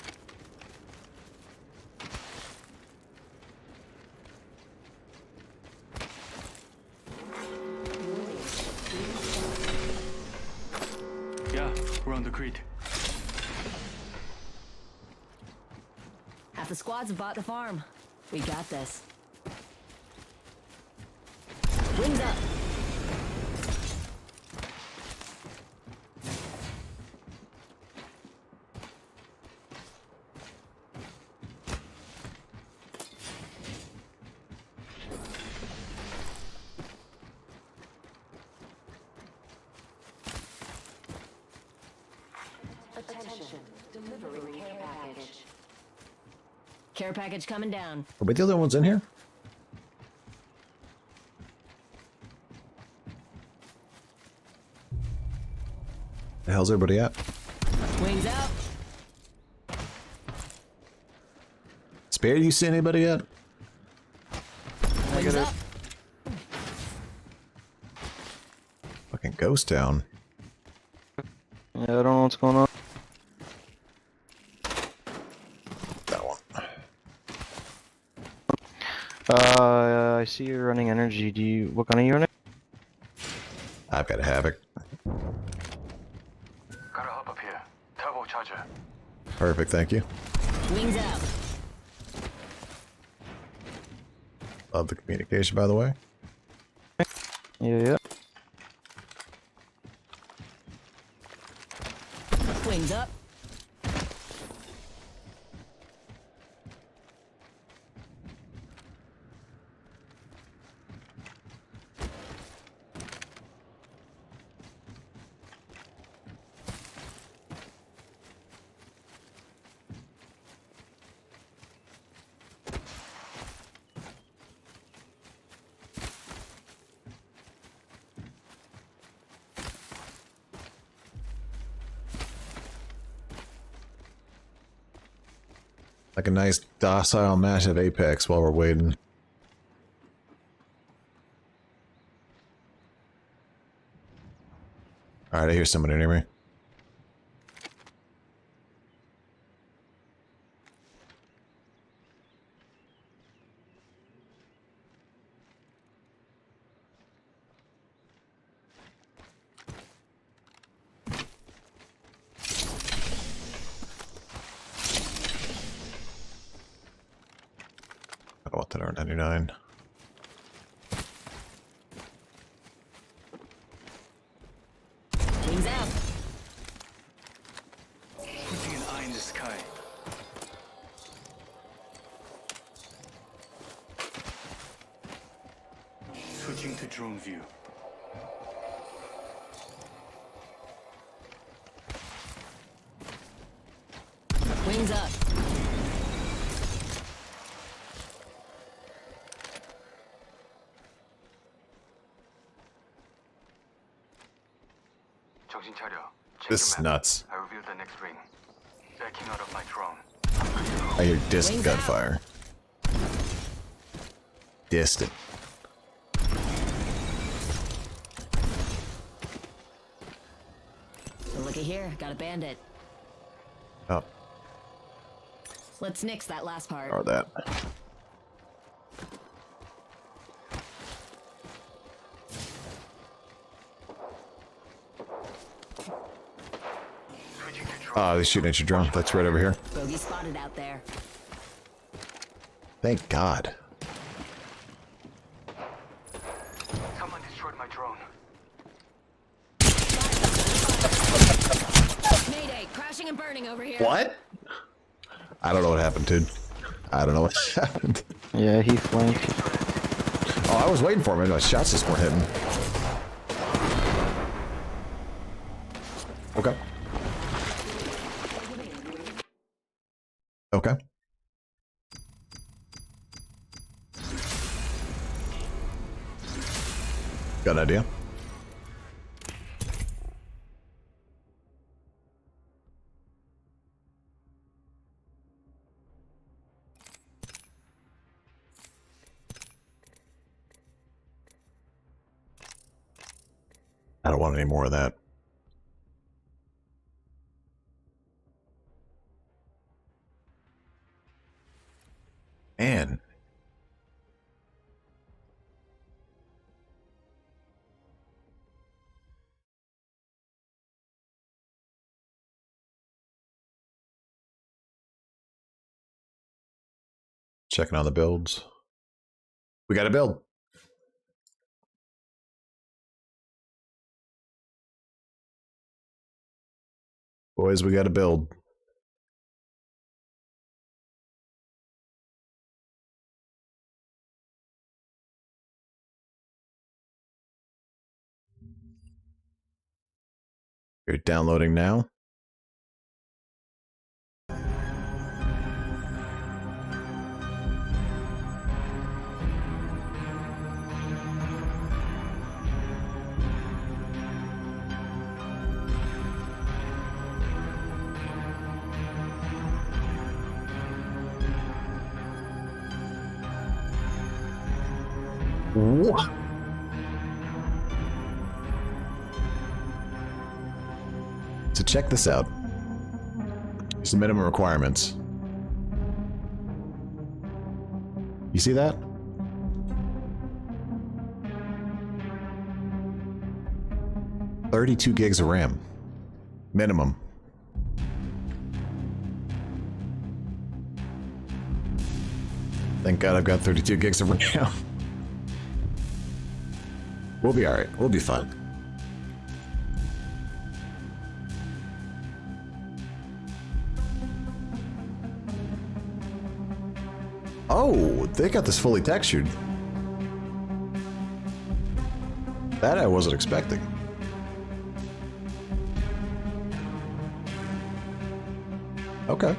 Yeah, we're on the grid. Half the squads have bought the farm. We got this. Wings up. Care package coming down. Are we the other ones in here? The hell's everybody at? Wings out. Spare, you see anybody yet? Wings up. Fucking ghost town. Yeah, I don't know what's going on. That one. I see you're running energy. What kind are you running? I've got a Havoc. Gotta hop up here. Turbocharger. Perfect, thank you. Wings out. Love the communication, by the way. Yeah. Wings up. Like a nice docile match of Apex while we're waiting. Alright, I hear somebody near me. I want that R99. Wings out. Putting an eye in the sky. Switching to drone view. Wings up. 정신 차려. Check This the is map. nuts. I revealed the next ring. Backing out of my drone. I hear distant Wings out. gunfire. Distant. Looky here, got a bandit. Oh, Let's nix that last part. or that. Ah, they're shooting at your drone. That's right over here. Bogey spotted out there. Thank God. Someone destroyed my drone. Mayday, crashing and burning over here. What? I don't know what happened, dude. I don't know what happened. Yeah, he flanked. Oh, I was waiting for him. My shots just weren't hitting. Okay. Okay. Got an idea. I don't want any more of that. Man. Checking on the builds. We got a build. Boys, we got a build. You're downloading now. What? So check this out. Here's the minimum requirements. You see that? $32 gigs of RAM. Minimum. Thank God I've got 32 gigs of RAM. We'll be alright. We'll be fine. Oh, they got this fully textured. That I wasn't expecting. Okay.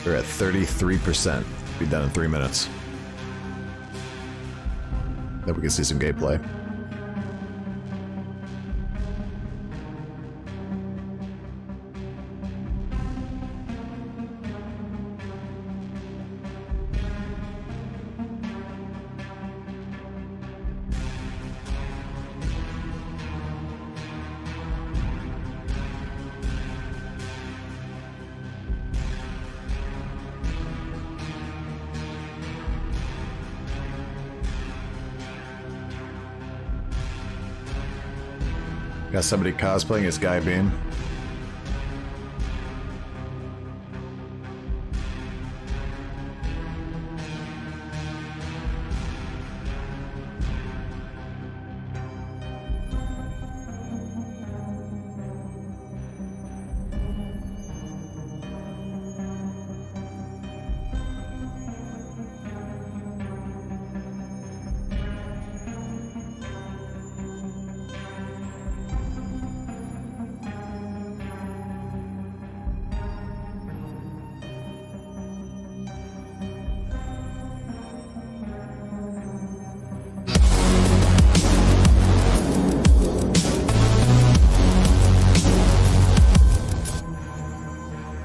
They're at 33%. Be done in 3 minutes. Then we can see some gameplay. Got somebody cosplaying as Guy Beam.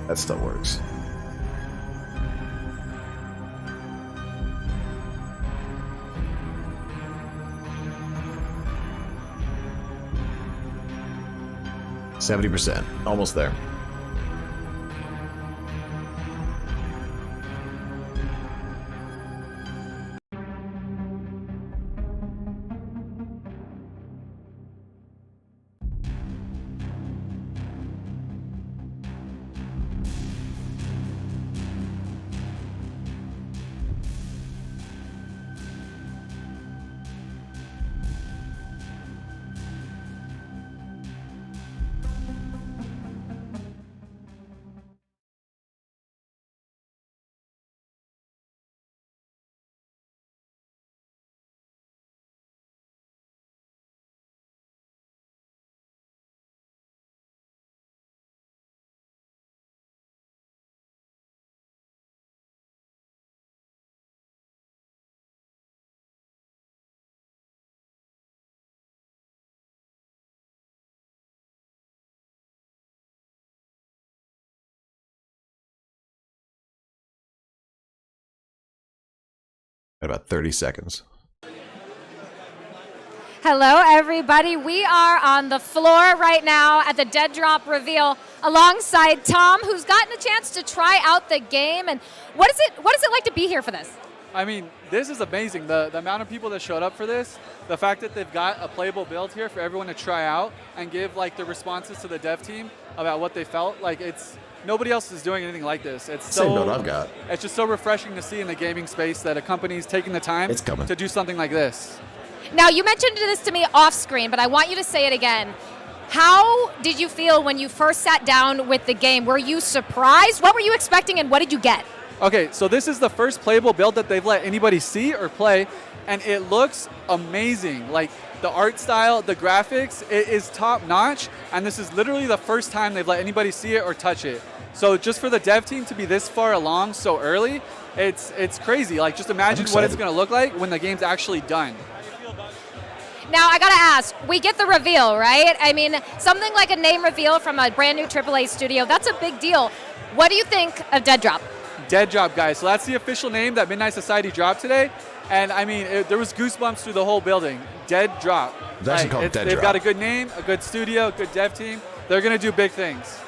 That still works. %, almost there. About 30 seconds. Hello, everybody. We are on the floor right now at the Dead Drop reveal alongside Tom, who's gotten a chance to try out the game. And what is it like to be here for this? I mean, this is amazing. The amount of people that showed up for this, the fact that they've got a playable build here for everyone to try out and give like the responses to the dev team about what they felt. Like nobody else is doing anything like this. It's so, same note I've got. It's just so refreshing to see in the gaming space that a company's taking the time to do something like this. Now, you mentioned this to me off screen, but I want you to say it again. How did you feel when you first sat down with the game? Were you surprised? What were you expecting, and what did you get? Okay, so this is the first playable build that they've let anybody see or play, and it looks amazing. Like, the art style, the graphics, it is top notch, and this is literally the first time they've let anybody see it or touch it. So just for the dev team to be this far along so early, it's crazy. Like, just imagine what it's going to look like when the game's actually done. Now, I gotta ask, we get the reveal, right? I mean, something like a name reveal from a brand new AAA studio, that's a big deal. What do you think of Dead Drop? Dead Drop, guys. So that's the official name that Midnight Society dropped today. And I mean, there was goosebumps through the whole building. Dead Drop. It's actually called Dead They've Drop. got a good name, a good studio, a good dev team. They're going to do big things.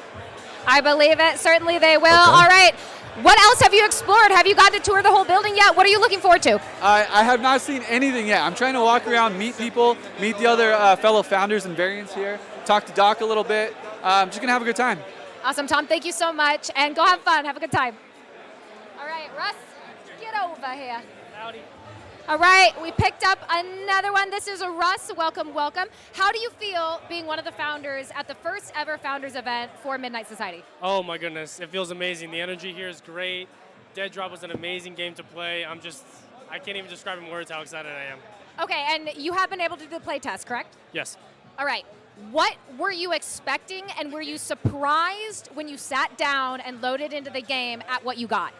I believe it. Certainly they will. Okay. All right. What else have you explored? Have you gotten to tour the whole building yet? What are you looking forward to? I have not seen anything yet. I'm trying to walk around, meet people, meet the other fellow founders and variants here, talk to Doc a little bit. I'm just going to have a good time. Awesome, Tom. Thank you so much. And go have fun. Have a good time. All right, Russ, get over here. Howdy. All right, we picked up another one. This is Russ. Welcome, welcome. How do you feel being one of the founders at the first ever founders event for Midnight Society? Oh my goodness, it feels amazing. The energy here is great. Dead Drop was an amazing game to play. I can't even describe in words how excited I am. Okay, and you have been able to do the play test, correct? Yes. All right. What were you expecting, and were you surprised when you sat down and loaded into the game at what you got?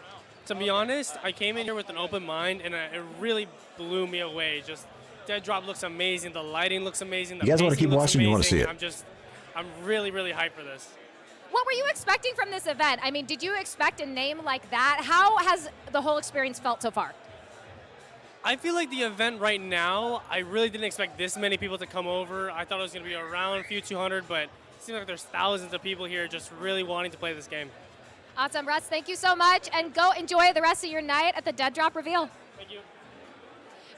To be honest, I came in here with an open mind, and it really blew me away. Just Dead Drop looks amazing. The lighting looks amazing. The You guys want to pacing keep looks watching? You want to see amazing. it? I'm really, really hyped for this. What were you expecting from this event? I mean, did you expect a name like that? How has the whole experience felt so far? I feel like the event right now, I really didn't expect this many people to come over. I thought it was going to be around a few 200, but it seems like there's thousands of people here just really wanting to play this game. Awesome, Russ. Thank you so much, and go enjoy the rest of your night at the Dead Drop reveal. Thank you.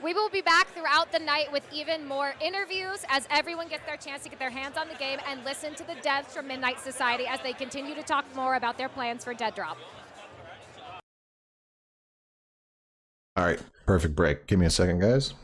We will be back throughout the night with even more interviews as everyone gets their chance to get their hands on the game and listen to the devs from Midnight Society as they continue to talk more about their plans for Dead Drop. All right, perfect break. Give me a second, guys.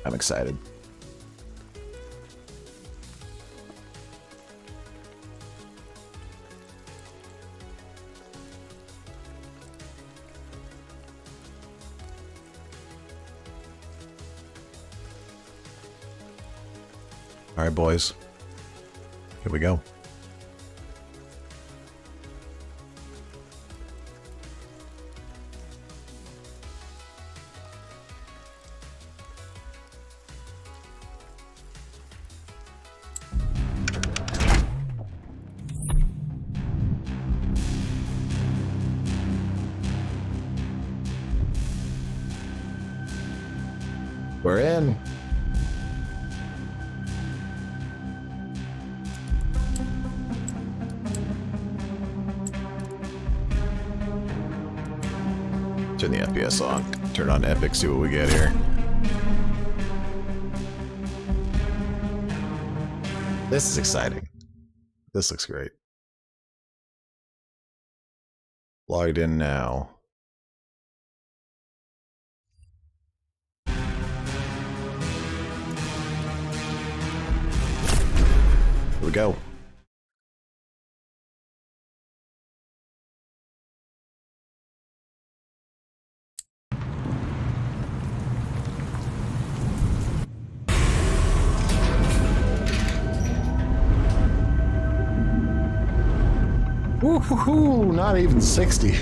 I'm excited. All right, boys. Here we go. We're in. Turn the FPS on. Turn on Epic, see what we get here. This is exciting. This looks great. Logged in now. Here we go. Woo-hoo-hoo, not even 60.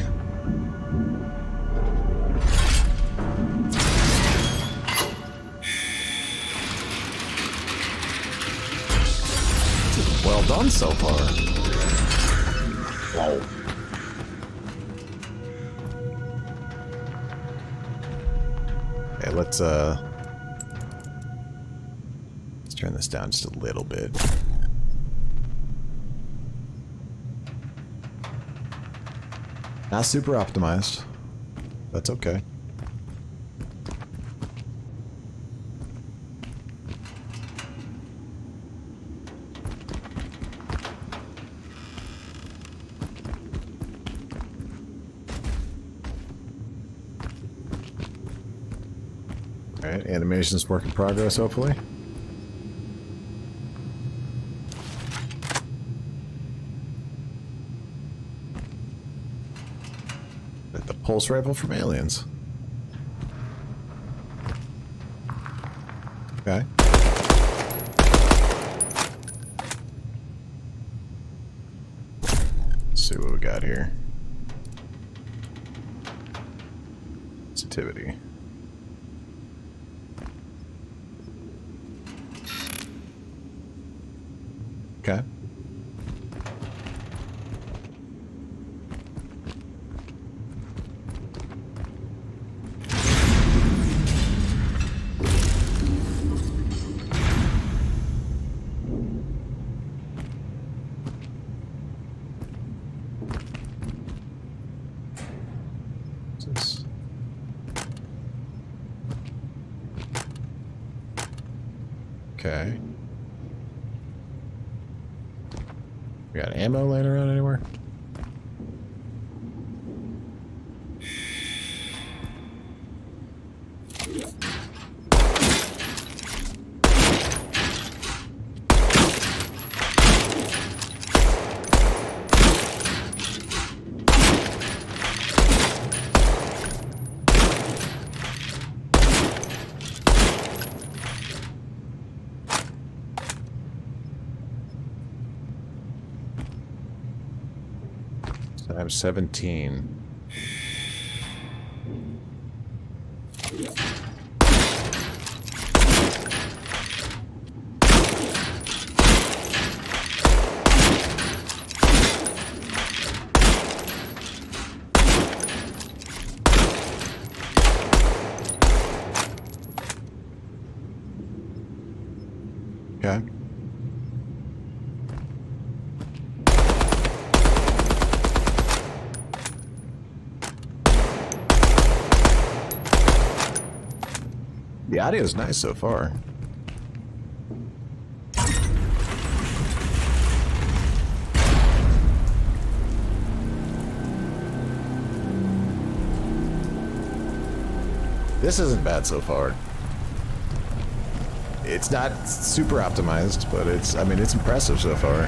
Well done so far. Whoa. Okay, let's turn this down just a little bit. Not super optimized. That's okay. Alright, animation's work in progress, hopefully. The pulse rifle from Aliens. Okay. Let's see what we got here. Sensitivity. Okay. What's this? Okay. We got ammo laying around anywhere? Times 17. Okay. The audio is nice so far. This isn't bad so far. It's not super optimized, but it's, I mean, it's impressive so far.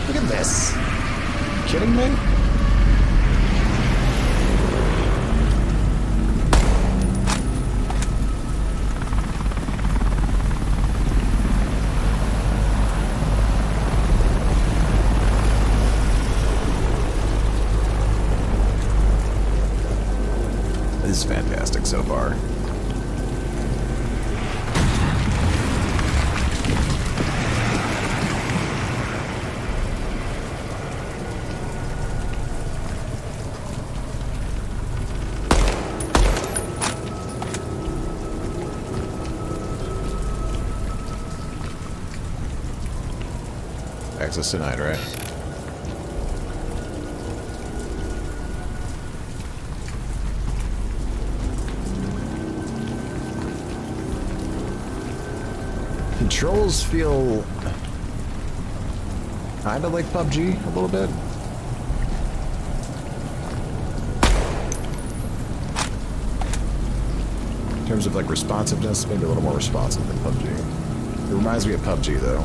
Look at this. Are you kidding me? This is fantastic so far. Access denied, right? Controls feel kind of like PUBG a little bit. In terms of like responsiveness, maybe a little more responsive than PUBG. It reminds me of PUBG though.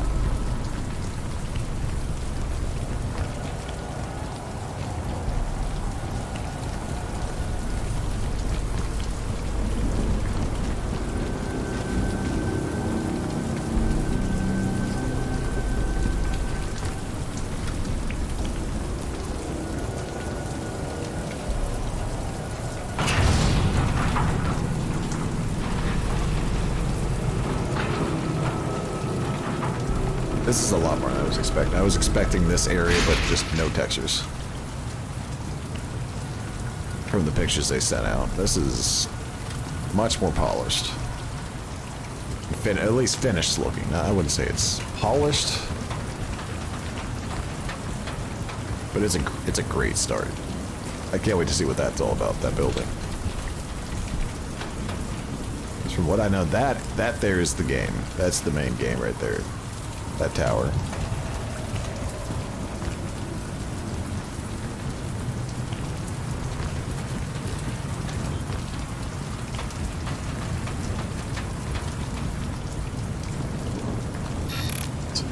This is a lot more than I was expecting. I was expecting this area, but just no textures. From the pictures they sent out. This is much more polished. At least finished looking. I wouldn't say it's polished. But it's a great start. I can't wait to see what that's all about, that building. From what I know, that there is the game. That's the main game right there. That tower.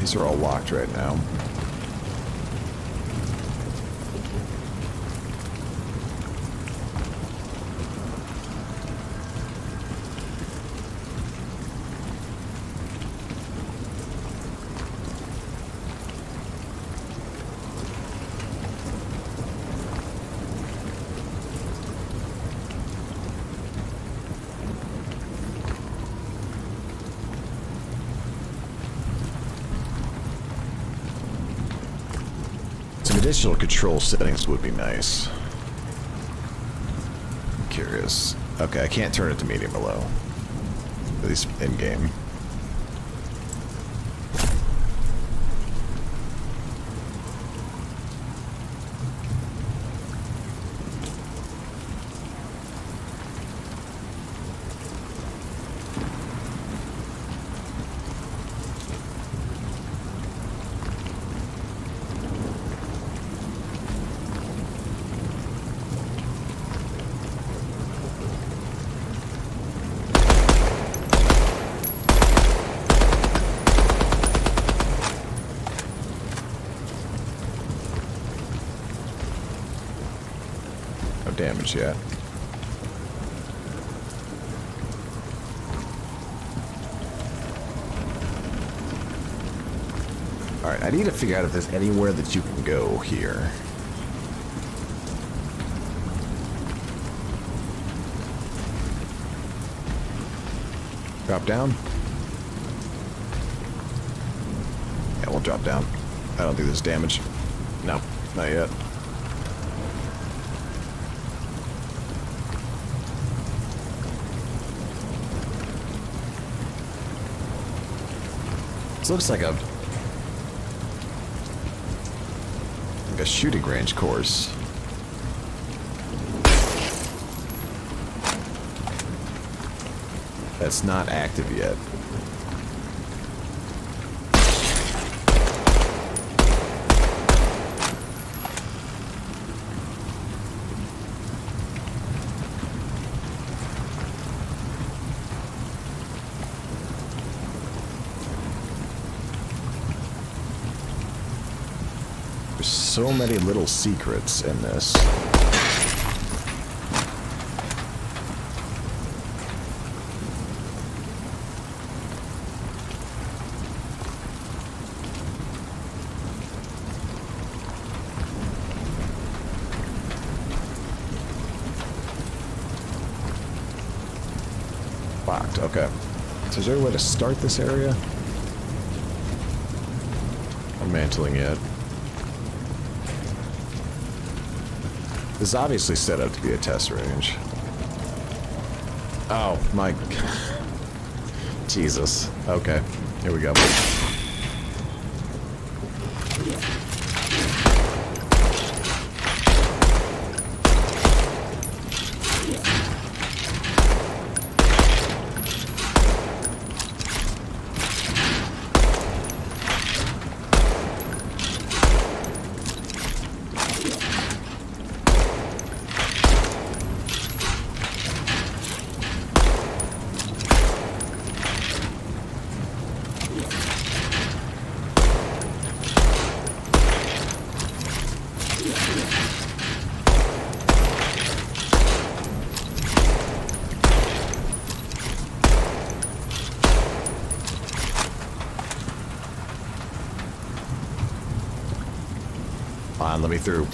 These are all locked right now. Some additional control settings would be nice. Curious. Okay, I can't turn it to medium or low. At least in game. No damage yet. Alright, I need to figure out if there's anywhere that you can go here. Drop down? Yeah, we'll drop down. I don't think there's damage. No, not yet. This looks like a shooting range course. That's not active yet. There's so many little secrets in this. Locked, okay. So is there a way to start this area? I'm mantling it. This is obviously set up to be a test range. Oh my god. Jesus. Okay. Here we go. Fine, let me through.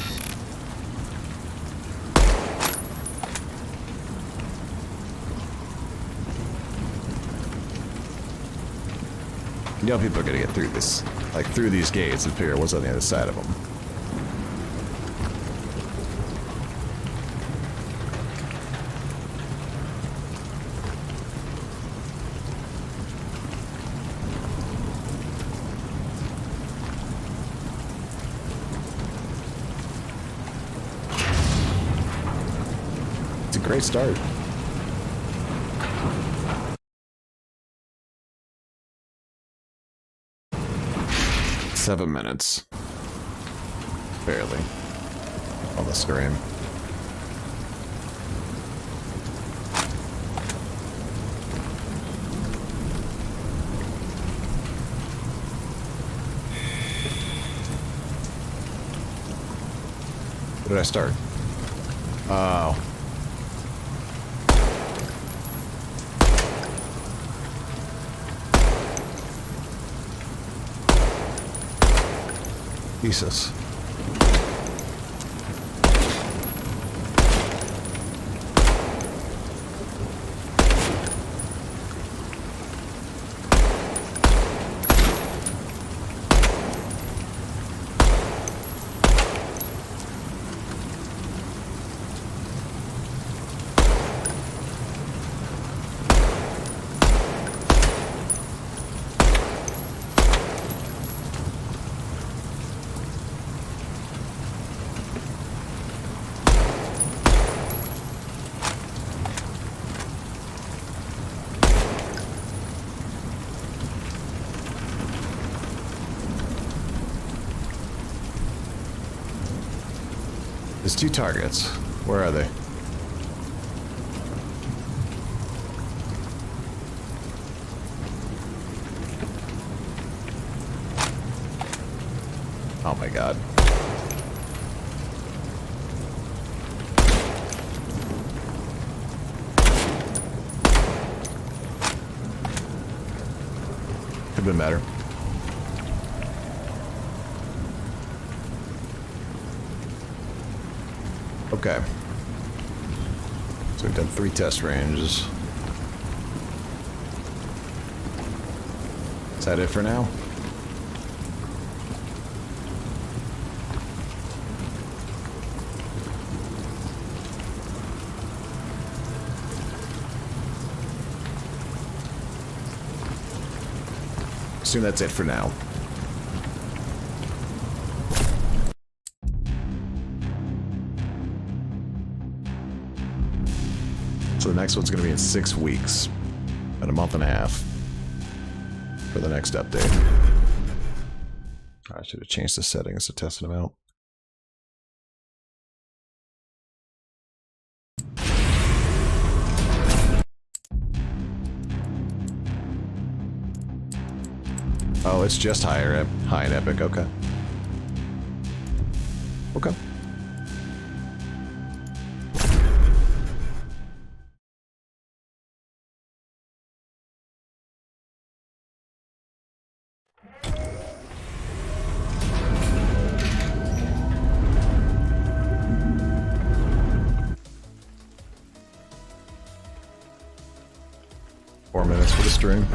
You know people are gonna get through this, like through these gates and figure out what's on the other side of them. It's a great start. Seven minutes. Barely. On the screen. Where did I start? Oh. Jesus. There's 2 targets. Where are they? Oh my god. Could've been better. Okay. So we've done 3 test ranges. Is that it for now? Assume that's it for now. So the next one's going to be in 6 weeks. And a month and a half. For the next update. I should have changed the settings to test them out. Oh, it's just high in Epic, okay. Okay. Four minutes for the stream.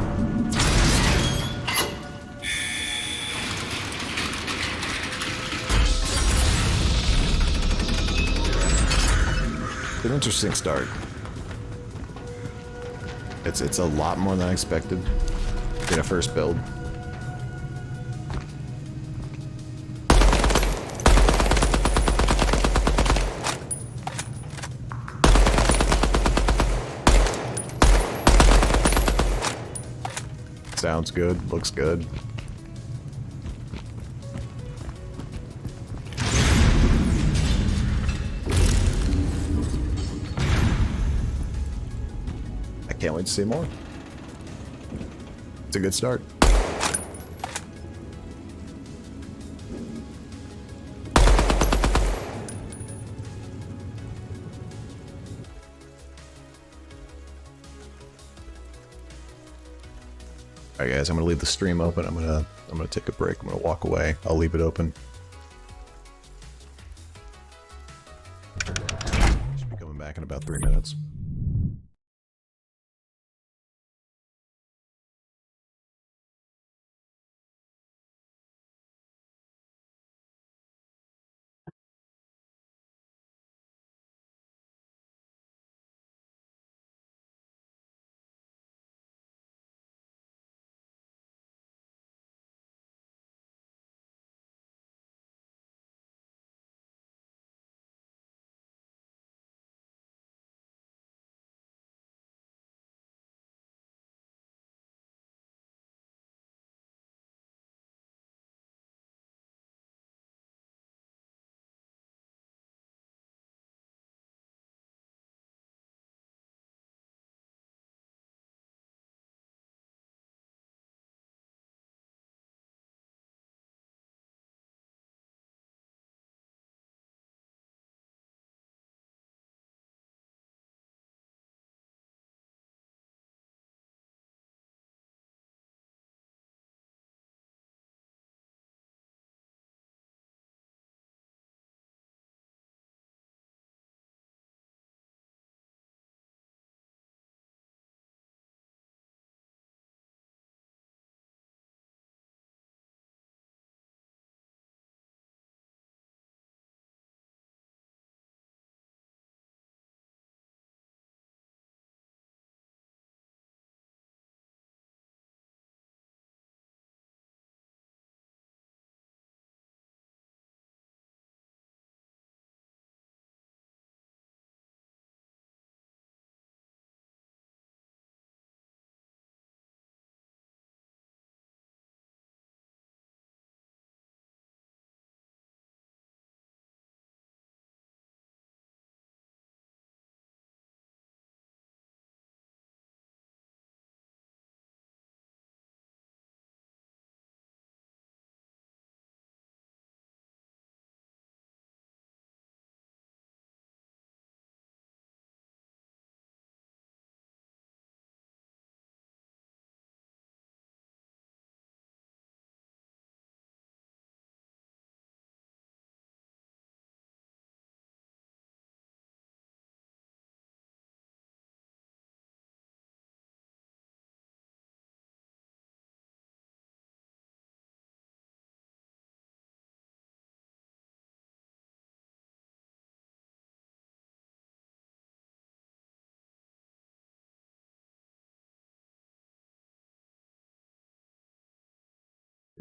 An interesting start. It's a lot more than I expected in a first build. Sounds good, looks good. Can't wait to see more. It's a good start. Alright guys, I'm gonna leave the stream open. I'm gonna take a break. I'm gonna walk away. I'll leave it open. Should be coming back in about 3 minutes.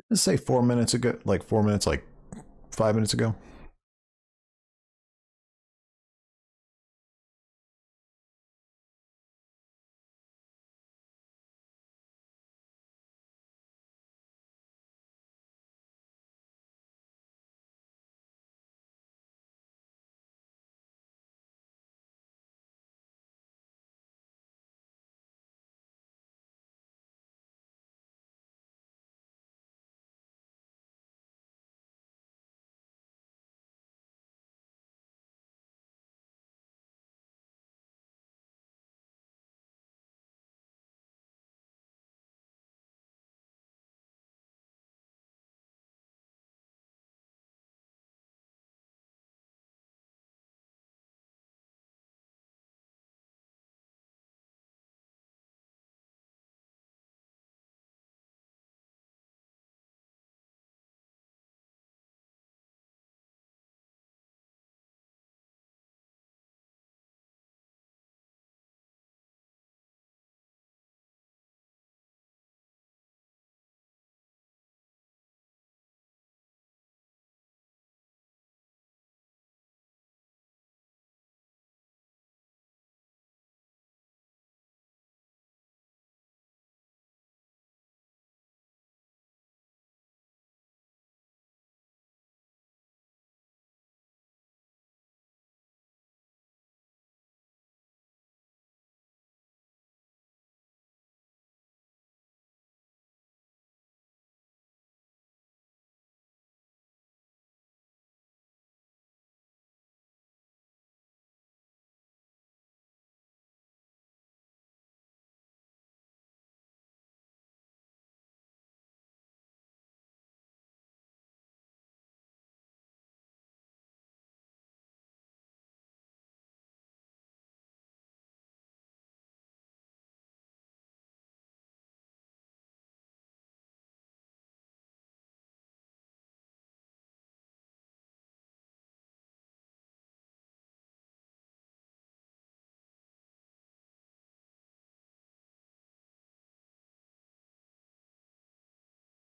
Let's say 4 minutes ago, like 4 minutes, like 5 minutes ago.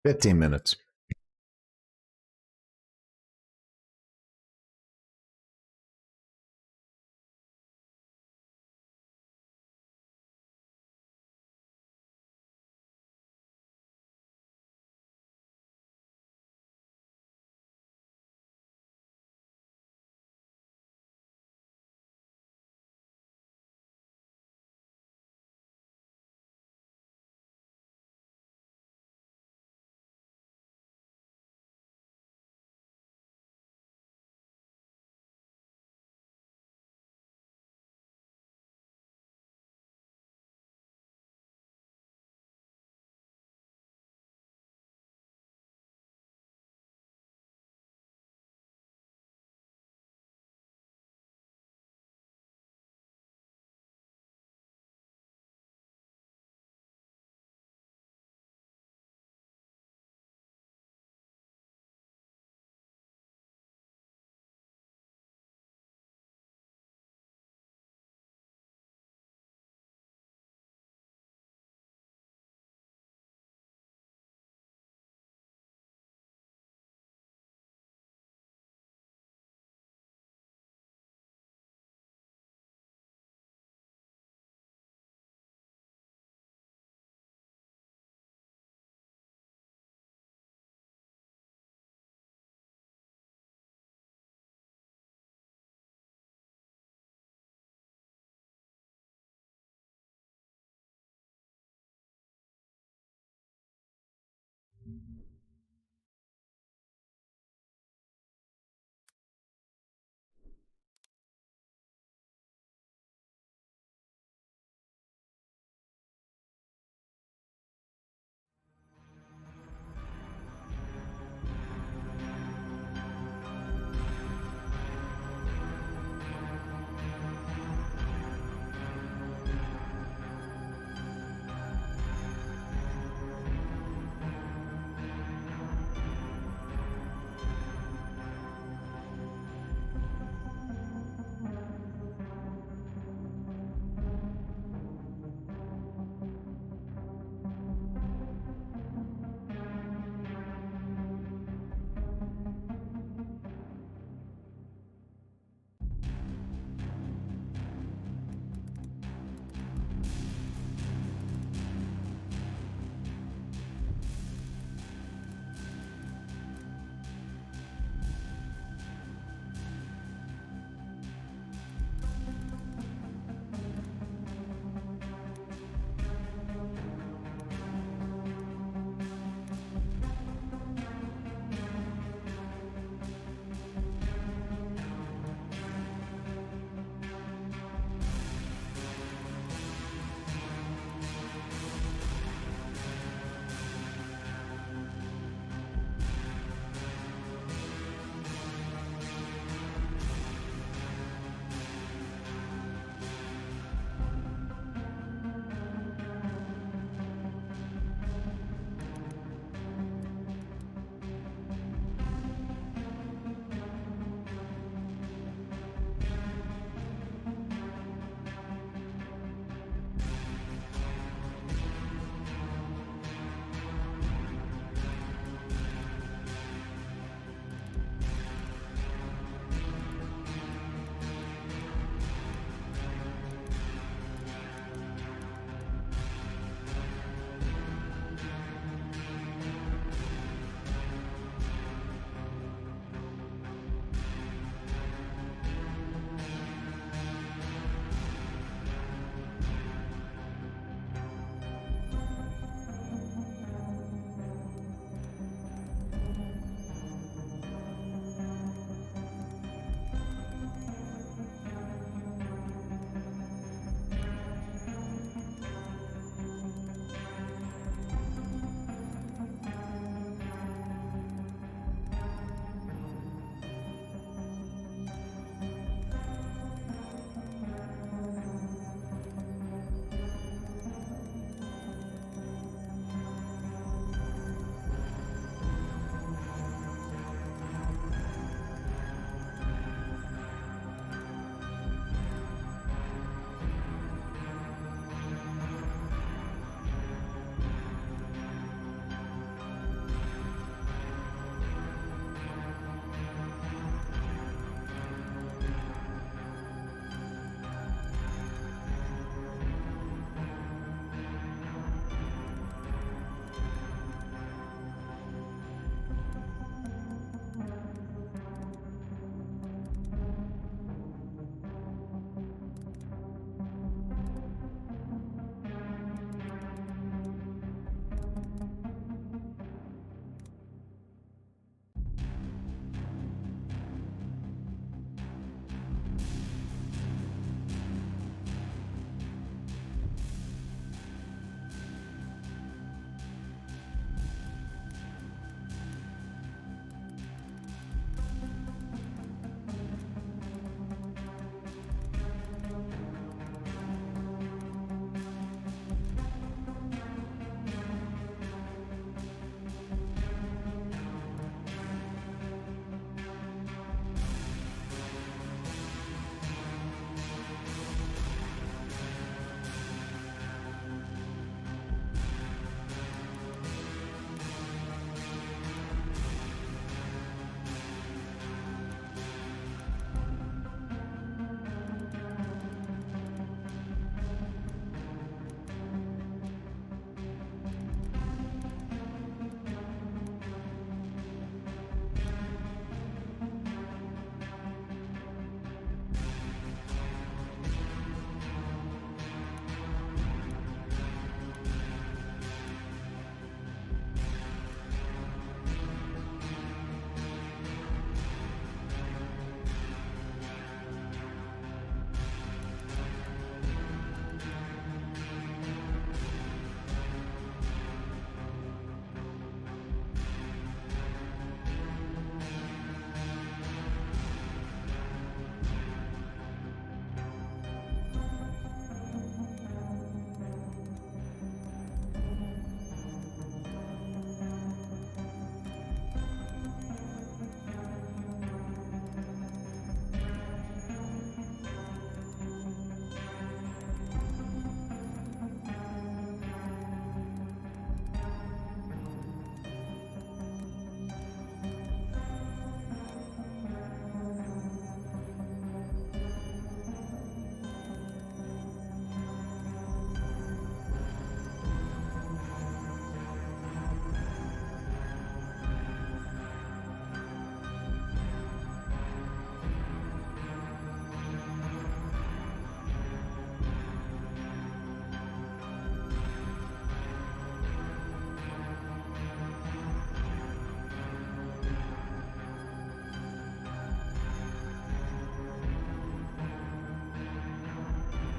$15 minutes.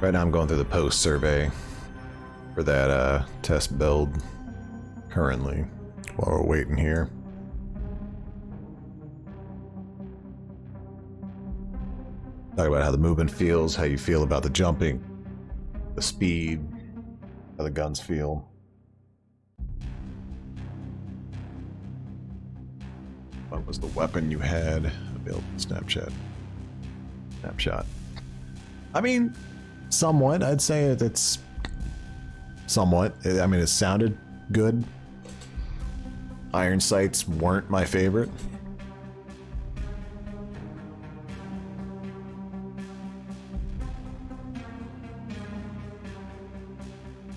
Right now I'm going through the post survey for that test build currently while we're waiting here. Talk about how the movement feels, how you feel about the jumping, the speed, how the guns feel. What was the weapon you had available in Snapchat? Snapshot. I mean, somewhat. I'd say it's somewhat. I mean, it sounded good. Iron sights weren't my favorite.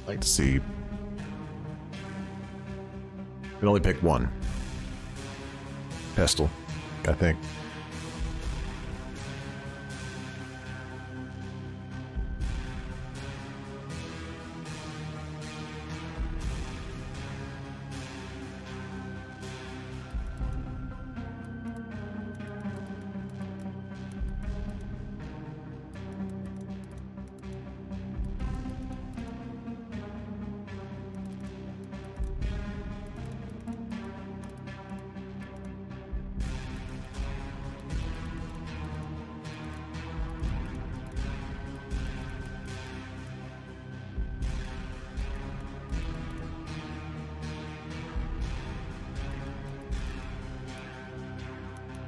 I'd like to see. You can only pick one. Pistol, I think.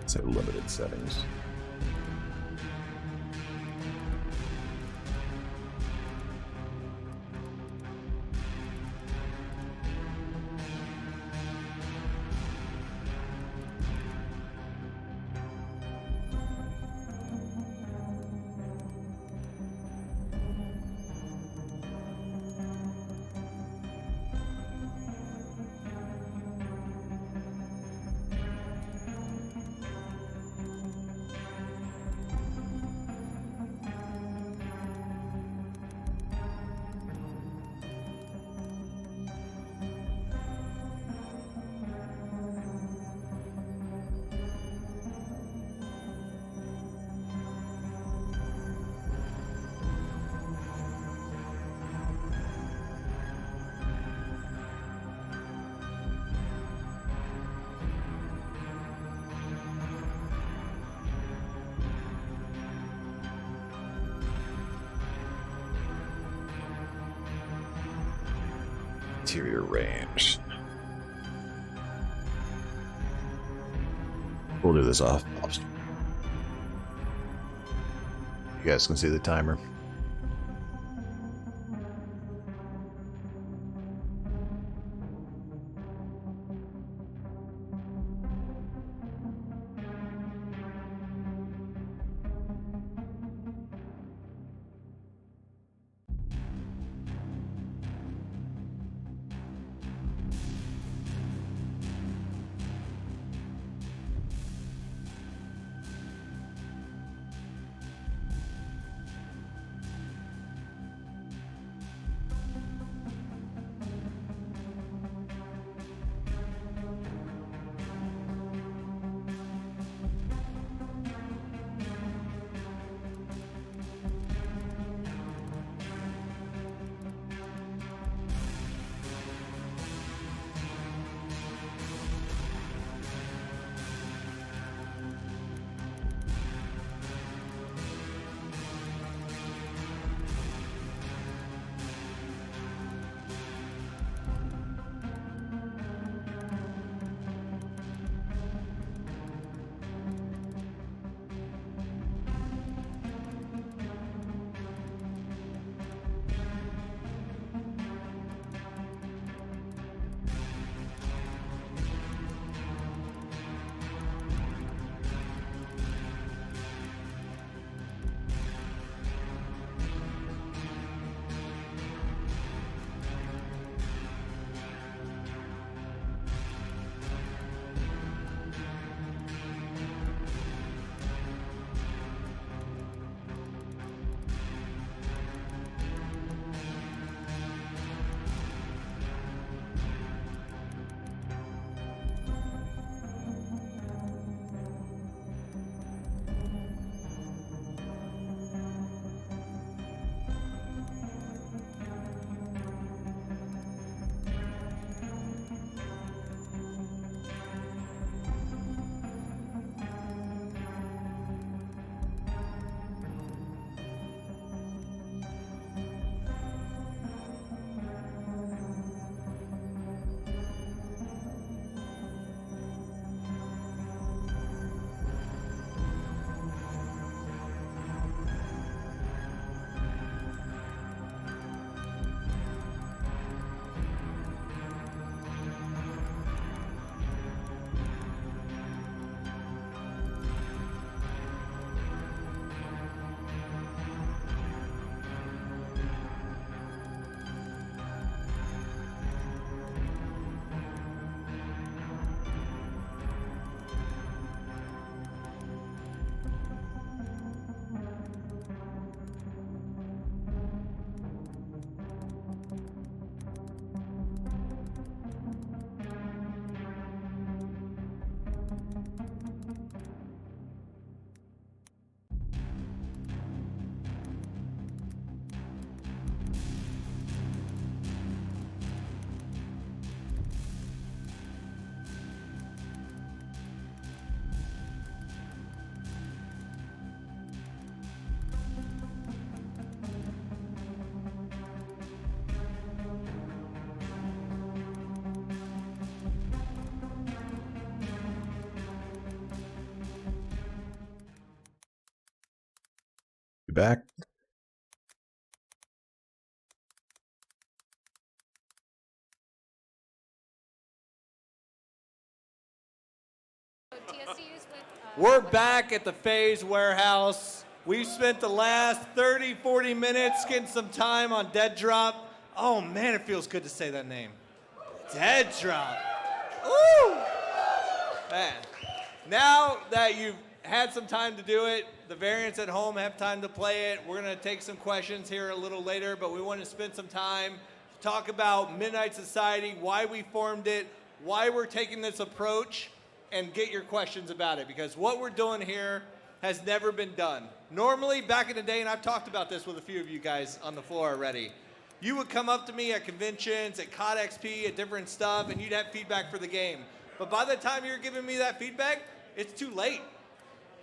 Say limited settings. Interior range. We'll do this off. You guys can see the timer. back. We're back at the FaZe warehouse. We've spent the last 30, 40 minutes getting some time on Dead Drop. Oh man, it feels good to say that name. Dead Drop. Woo! Man. Now that you've had some time to do it, the variants at home have time to play it. We're gonna take some questions here a little later, but we want to spend some time to talk about Midnight Society, why we formed it, why we're taking this approach, and get your questions about it, because what we're doing here has never been done. Normally, back in the day, and I've talked about this with a few of you guys on the floor already, you would come up to me at conventions, at COD XP, at different stuff, and you'd have feedback for the game. But by the time you're giving me that feedback, it's too late.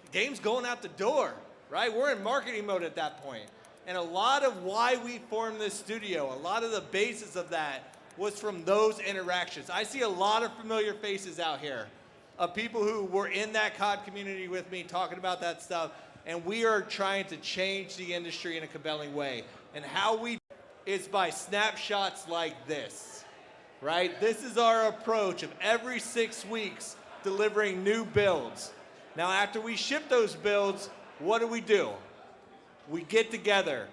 The game's going out the door, right? We're in marketing mode at that point. And a lot of why we formed this studio, a lot of the basis of that was from those interactions. I see a lot of familiar faces out here of people who were in that COD community with me talking about that stuff, and we are trying to change the industry in a compelling way. And how we is by snapshots like this, right? This is our approach of every 6 weeks delivering new builds. Now, after we ship those builds, what do? We get together.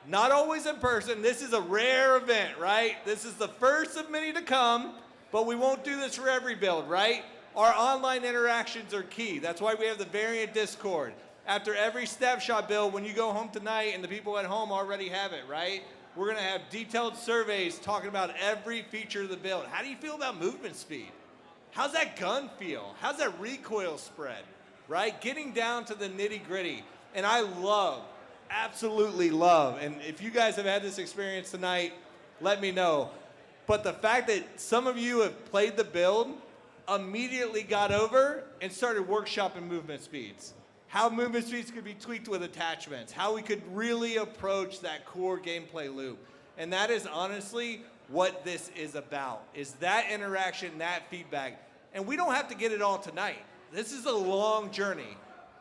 Not always in person. This is a rare event, right? This is the first of many to come, but we won't do this for every build, right? Our online interactions are key. That's why we have the Variant Discord. After every snapshot build, when you go home tonight, and the people at home already have it, right? We're gonna have detailed surveys talking about every feature of the build. How do you feel about movement speed? How's that gun feel? How's that recoil spread, right? Getting down to the nitty gritty. And I love, absolutely love, and if you guys have had this experience tonight, let me know. But the fact that some of you have played the build, immediately got over and started workshopping movement speeds. How movement speeds could be tweaked with attachments, how we could really approach that core gameplay loop. And that is honestly what this is about, is that interaction, that feedback. And we don't have to get it all tonight. This is a long journey.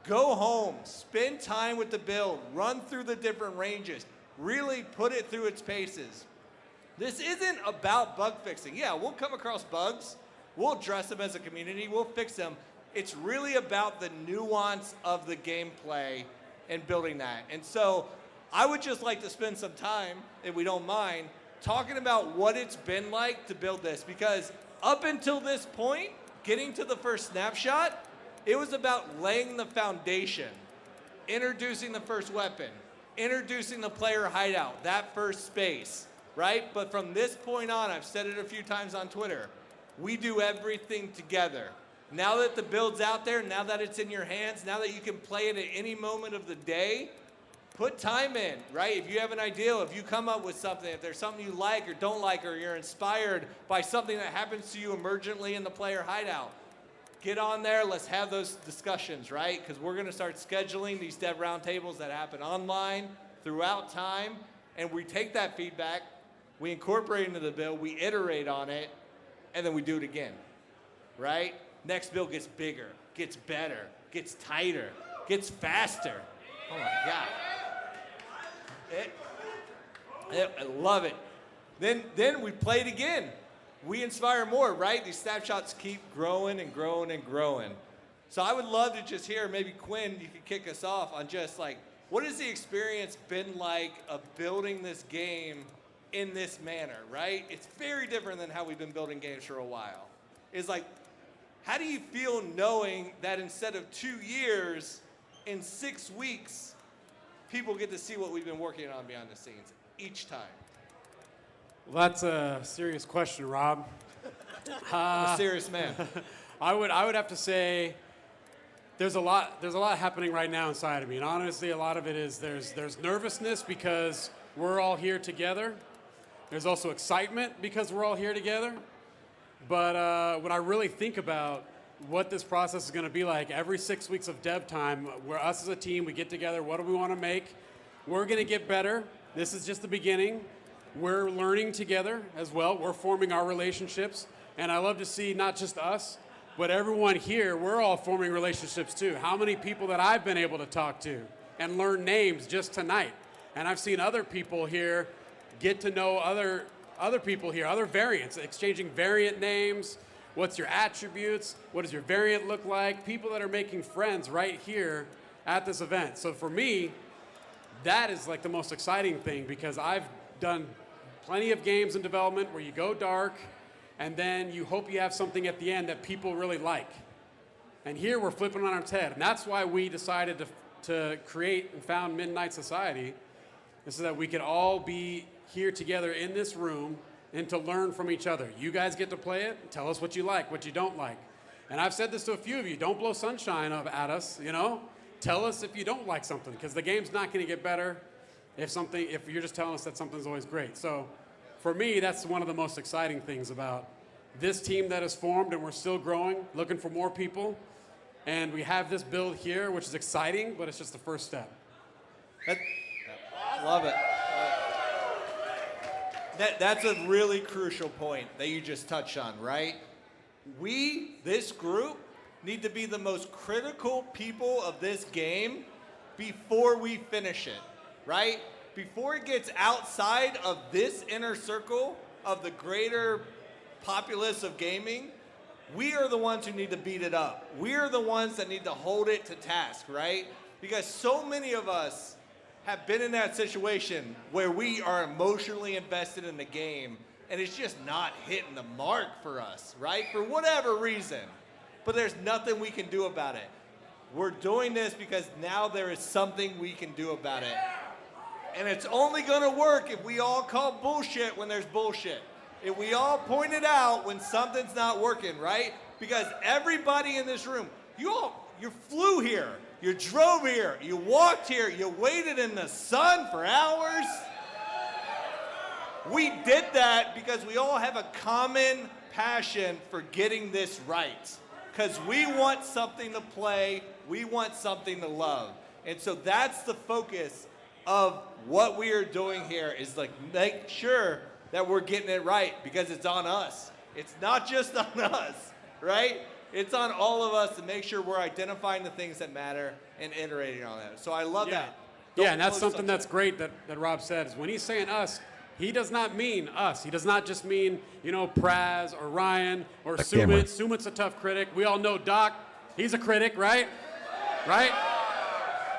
Go home, spend time with the build, run through the different ranges, really put it through its paces. This isn't about bug fixing. Yeah, we'll come across bugs, we'll address them as a community, we'll fix them. It's really about the nuance of the gameplay and building that. And so I would just like to spend some time, if we don't mind, talking about what it's been like to build this, because up until this point, getting to the first snapshot, it was about laying the foundation, introducing the first weapon, introducing the player hideout, that first space, right? But from this point on, I've said it a few times on Twitter, we do everything together. Now that the build's out there, now that it's in your hands, now that you can play it at any moment of the day, put time in, right? If you have an idea, if you come up with something, if there's something you like or don't like, or you're inspired by something that happens to you emergently in the player hideout, get on there, let's have those discussions, right? Because we're gonna start scheduling these dev roundtables that happen online throughout time, and we take that feedback, we incorporate it into the build, we iterate on it, and then we do it again, right? Next build gets bigger, gets better, gets tighter, gets faster. Oh my God. I love it. Then we play it again. We inspire more, right? These snapshots keep growing and growing and growing. So I would love to just hear, maybe Quinn, you could kick us off on just like, what has the experience been like of building this game in this manner, right? It's very different than how we've been building games for a while. It's like, how do you feel knowing that instead of 2 years, in 6 weeks, people get to see what we've been working on behind the scenes each time? Well, that's a serious question, Rob. I'm a serious man. I would have to say there's a lot happening right now inside of me, and honestly, a lot of it is there's nervousness because we're all here together. There's also excitement because we're all here together. But when I really think about what this process is going to be like, every 6 weeks of dev time, where us as a team, we get together, what do we want to make? We're going to get better. This is just the beginning. We're learning together as well. We're forming our relationships. And I love to see not just us, but everyone here, we're all forming relationships too. How many people that I've been able to talk to and learn names just tonight. And I've seen other people here get to know other people here, other variants, exchanging variant names. What's your attributes? What does your variant look like? People that are making friends right here at this event. So for me, that is like the most exciting thing, because I've done plenty of games in development where you go dark and then you hope you have something at the end that people really like. And here we're flipping on its head. And that's why we decided to create and found Midnight Society, is so that we could all be here together in this room and to learn from each other. You guys get to play it, tell us what you like, what you don't like. And I've said this to a few of you, don't blow sunshine up at us, you know? Tell us if you don't like something, because the game's not gonna get better if you're just telling us that something's always great. So for me, that's one of the most exciting things about this team that has formed, and we're still growing, looking for more people. And we have this build here, which is exciting, but it's just the first step. Love it. That's a really crucial point that you just touched on, right? We, this group, need to be the most critical people of this game before we finish it, right? Before it gets outside of this inner circle of the greater populace of gaming, we are the ones who need to beat it up. We are the ones that need to hold it to task, right? Because so many of us have been in that situation where we are emotionally invested in the game and it's just not hitting the mark for us, right? For whatever reason. But there's nothing we can do about it. We're doing this because now there is something we can do about it. And it's only gonna work if we all call bullshit when there's bullshit. If we all point it out when something's not working, right? Because everybody in this room, you flew here, you drove here, you walked here, you waited in the sun for hours. We did that because we all have a common passion for getting this right. Because we want something to play, we want something to love. And so that's the focus of what we are doing here, is like make sure that we're getting it right, because it's on us. It's not just on us, right? It's on all of us to make sure we're identifying the things that matter and iterating on that. So I love that. Yeah, and that's something that's great that Rob said, is when he's saying us, he does not mean us. He does not just mean, you know, Praz or Ryan or Sumit. Sumit's a tough critic. We all know Doc, he's a critic, right? Right?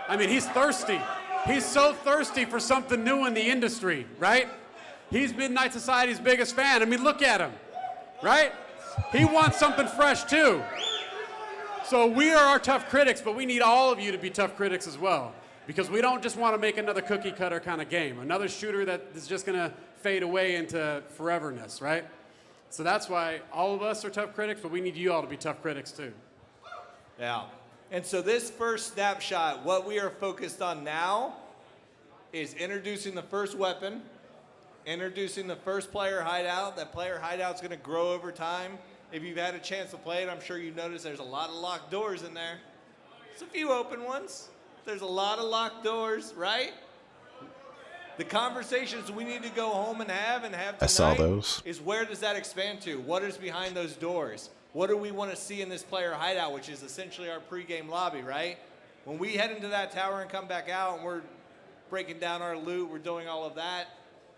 I mean, he's thirsty. He's so thirsty for something new in the industry, right? He's Midnight Society's biggest fan. I mean, look at him, right? He wants something fresh too. So we are our tough critics, but we need all of you to be tough critics as well, because we don't just want to make another cookie cutter kind of game, another shooter that is just going to fade away into foreverness, right? So that's why all of us are tough critics, but we need you all to be tough critics too. Yeah. And so this first snapshot, what we are focused on now is introducing the first weapon, introducing the first player hideout. That player hideout's going to grow over time. If you've had a chance to play it, I'm sure you've noticed there's a lot of locked doors in there. There's a few open ones. There's a lot of locked doors, right? The conversations we need to go home and have tonight I saw those. is, where does that expand to? What is behind those doors? What do we want to see in this player hideout, which is essentially our pregame lobby, right? When we head into that tower and come back out and we're breaking down our loot, we're doing all of that,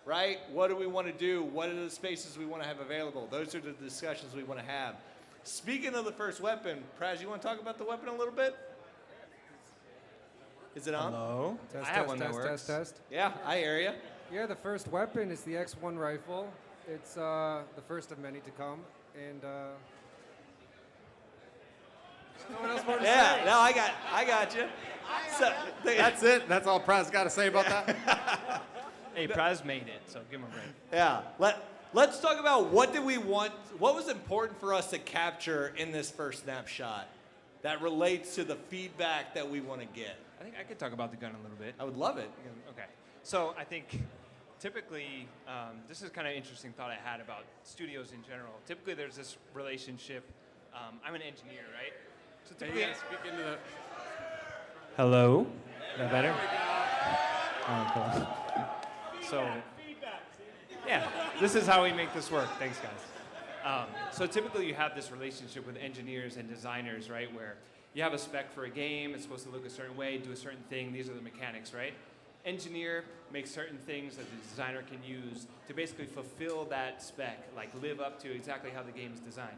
right? What do we want to do? What are the spaces we want to have available? Those are the discussions we want to have. Speaking of the first weapon, Praz, you want to talk about the weapon a little bit? Is it on? Hello? Test. Yeah, I hear you. Yeah, the first weapon is the X1 rifle. It's the first of many to come, and no one else more to say. Yeah, no, I got you. So, that's it. That's all Praz got to say about that. Hey, Praz made it, so give him a break. Yeah. Let's talk about what did we want, what was important for us to capture in this first snapshot that relates to the feedback that we want to get. I think I could talk about the gun a little bit. I would love it. Okay. So I think typically, this is kind of an interesting thought I had about studios in general. Typically there's this relationship. I'm an engineer, right? So typically, speak into the... Hello? Is that better? Cool. So, yeah, this is how we make this work. Thanks, guys. So typically you have this relationship with engineers and designers, right, where you have a spec for a game, it's supposed to look a certain way, do a certain thing, these are the mechanics, right? Engineer makes certain things that the designer can use to basically fulfill that spec, like live up to exactly how the game is designed.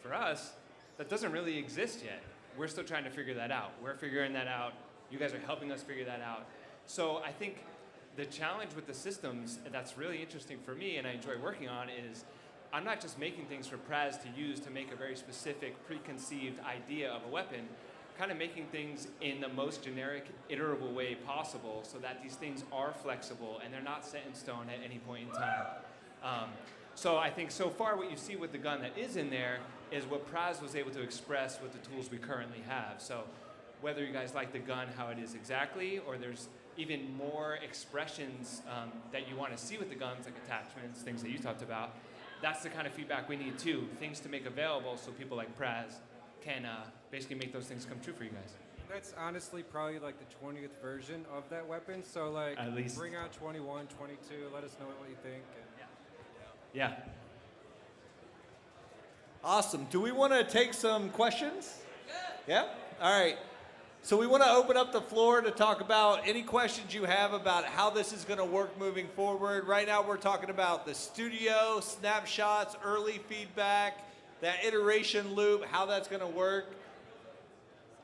For us, that doesn't really exist yet. We're still trying to figure that out. We're figuring that out. You guys are helping us figure that out. So I think the challenge with the systems that's really interesting for me and I enjoy working on is I'm not just making things for Praz to use to make a very specific preconceived idea of a weapon, kind of making things in the most generic, iterable way possible so that these things are flexible and they're not set in stone at any point in time. So I think so far what you see with the gun that is in there is what Praz was able to express with the tools we currently have. So whether you guys like the gun how it is exactly, or there's even more expressions that you want to see with the guns, like attachments, things that you talked about, that's the kind of feedback we need too, things to make available so people like Praz can basically make those things come true for you guys. That's honestly probably like the 20th version of that weapon. So like, At least. bring out 21, 22. Let us know what you think. And Yeah. Awesome. Do we want to take some questions? Yeah? All right. So we want to open up the floor to talk about any questions you have about how this is going to work moving forward. Right now we're talking about the studio, snapshots, early feedback, that iteration loop, how that's going to work.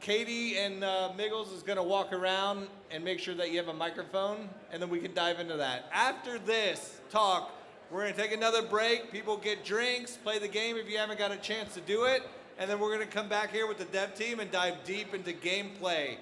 Katie and Miggles is going to walk around and make sure that you have a microphone, and then we can dive into that. After this talk, we're going to take another break. People get drinks, play the game if you haven't got a chance to do it. And then we're going to come back here with the dev team and dive deep into gameplay.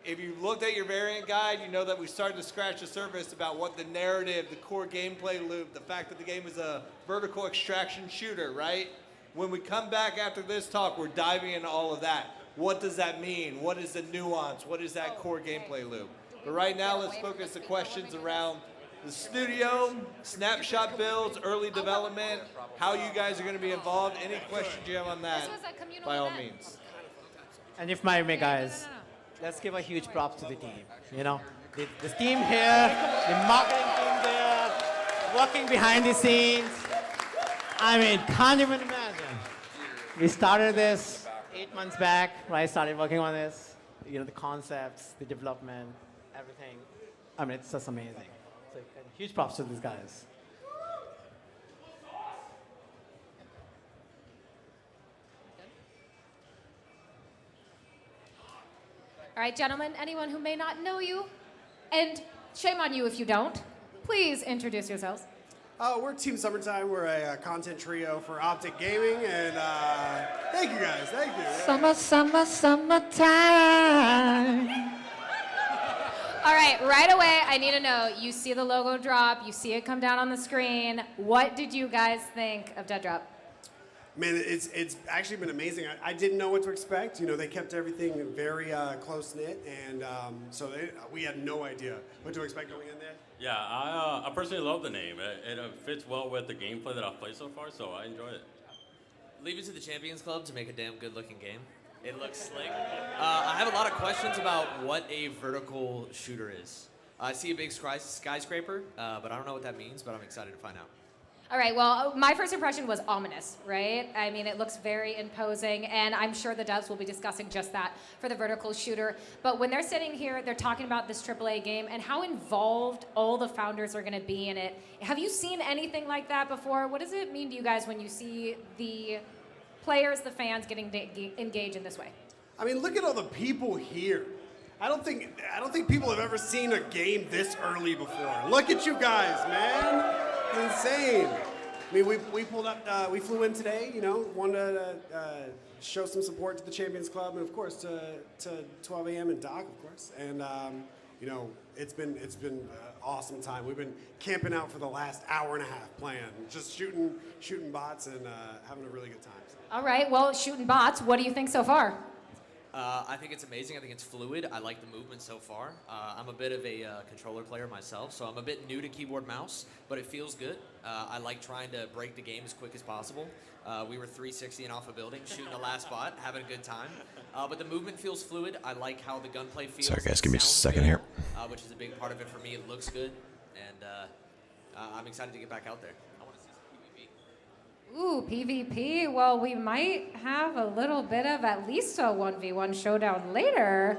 If you looked at your variant guide, you know that we started to scratch the surface about what the narrative, the core gameplay loop, the fact that the game is a vertical extraction shooter, right? When we come back after this talk, we're diving into all of that. What does that mean? What is the nuance? What is that core gameplay loop? But right now, let's focus the questions around the studio, snapshot builds, early development, how you guys are going to be involved. Any questions you have on that, by all means. And if I may, guys, let's give a huge props to the team. You know, the team here, the marketing team there, working behind the scenes. I mean, can't even imagine. We started this 8 months back, right? Started working on this. You know, the concepts, the development, everything. I mean, it's just amazing. So huge props to these guys. All right, gentlemen, anyone who may not know you, and shame on you if you don't, please introduce yourselves. We're Team Summertime. We're a content trio for Optic Gaming, and thank you guys. Thank you. Summertime. All right away, I need to know, you see the logo drop, you see it come down on the screen. What did you guys think of Dead Drop? Man, it's actually been amazing. I didn't know what to expect. You know, they kept everything very close-knit, and we had no idea what to expect going in there. Yeah, I personally love the name. It fits well with the gameplay that I've played so far, so I enjoy it. Leave it to the Champions Club to make a damn good-looking game. It looks slick. I have a lot of questions about what a vertical shooter is. I see a big skyscraper, but I don't know what that means, but I'm excited to find out. All right, well, my first impression was ominous, right? I mean, it looks very imposing, and I'm sure the devs will be discussing just that for the vertical shooter. But when they're sitting here, they're talking about this AAA game and how involved all the founders are going to be in it. Have you seen anything like that before? What does it mean to you guys when you see the players, the fans getting engaged in this way? I mean, look at all the people here. I don't think people have ever seen a game this early before. Look at you guys, man. It's insane. I mean, we pulled up, we flew in today, you know, wanted to show some support to the Champions Club and, of course, to 12 a.m. and Doc, of course. And, you know, it's been an awesome time. We've been camping out for the last hour and a half playing, just shooting bots and having a really good time. All right, well, shooting bots, what do you think so far? I think it's amazing. I think it's fluid. I like the movement so far. I'm a bit of a controller player myself, so I'm a bit new to keyboard mouse, but it feels good. I like trying to break the game as quick as possible. We were 360 off a building, shooting the last bot, having a good time. But the movement feels fluid. I like how the gunplay feels. Sorry guys, give me just a second here. Which is a big part of it for me. It looks good, and I'm excited to get back out there. I want to see some PvP. Ooh, PvP. Well, we might have a little bit of at least a 1v1 showdown later.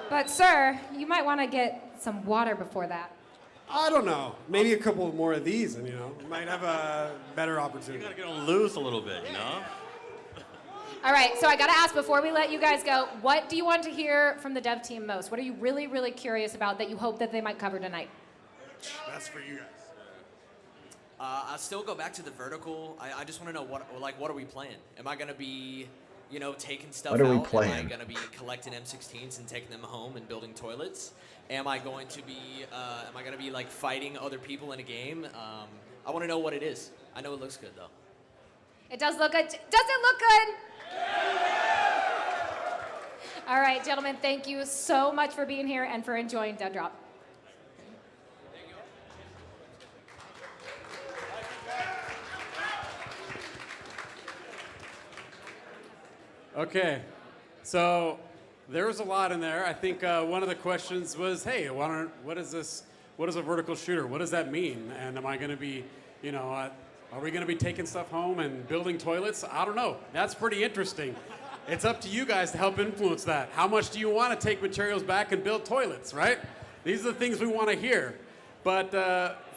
But sir, you might want to get some water before that. I don't know. Maybe a couple more of these, and we might have a better opportunity. You gotta get on loose a little bit, All right, so I gotta ask before we let you guys go, what do you want to hear from the dev team most? What are you really, really curious about that you hope that they might cover tonight? That's for you guys. I still go back to the vertical. I just want to know what are we playing? Am I gonna be, taking stuff What out? are we Am I playing? gonna be collecting M16s and taking them home and building toilets? Am I going to be like fighting other people in a game? I want to know what it is. I know it looks good though. It does look good. Does it look good? All right, gentlemen, thank you so much for being here and for enjoying Dead Drop. Okay, so there was a lot in there. I think one of the questions was, hey, what is this? What is a vertical shooter? What does that mean? And am I going to be, are we going to be taking stuff home and building toilets? I don't know. That's pretty interesting. It's up to you guys to help influence that. How much do you want to take materials back and build toilets, right? These are the things we want to hear. But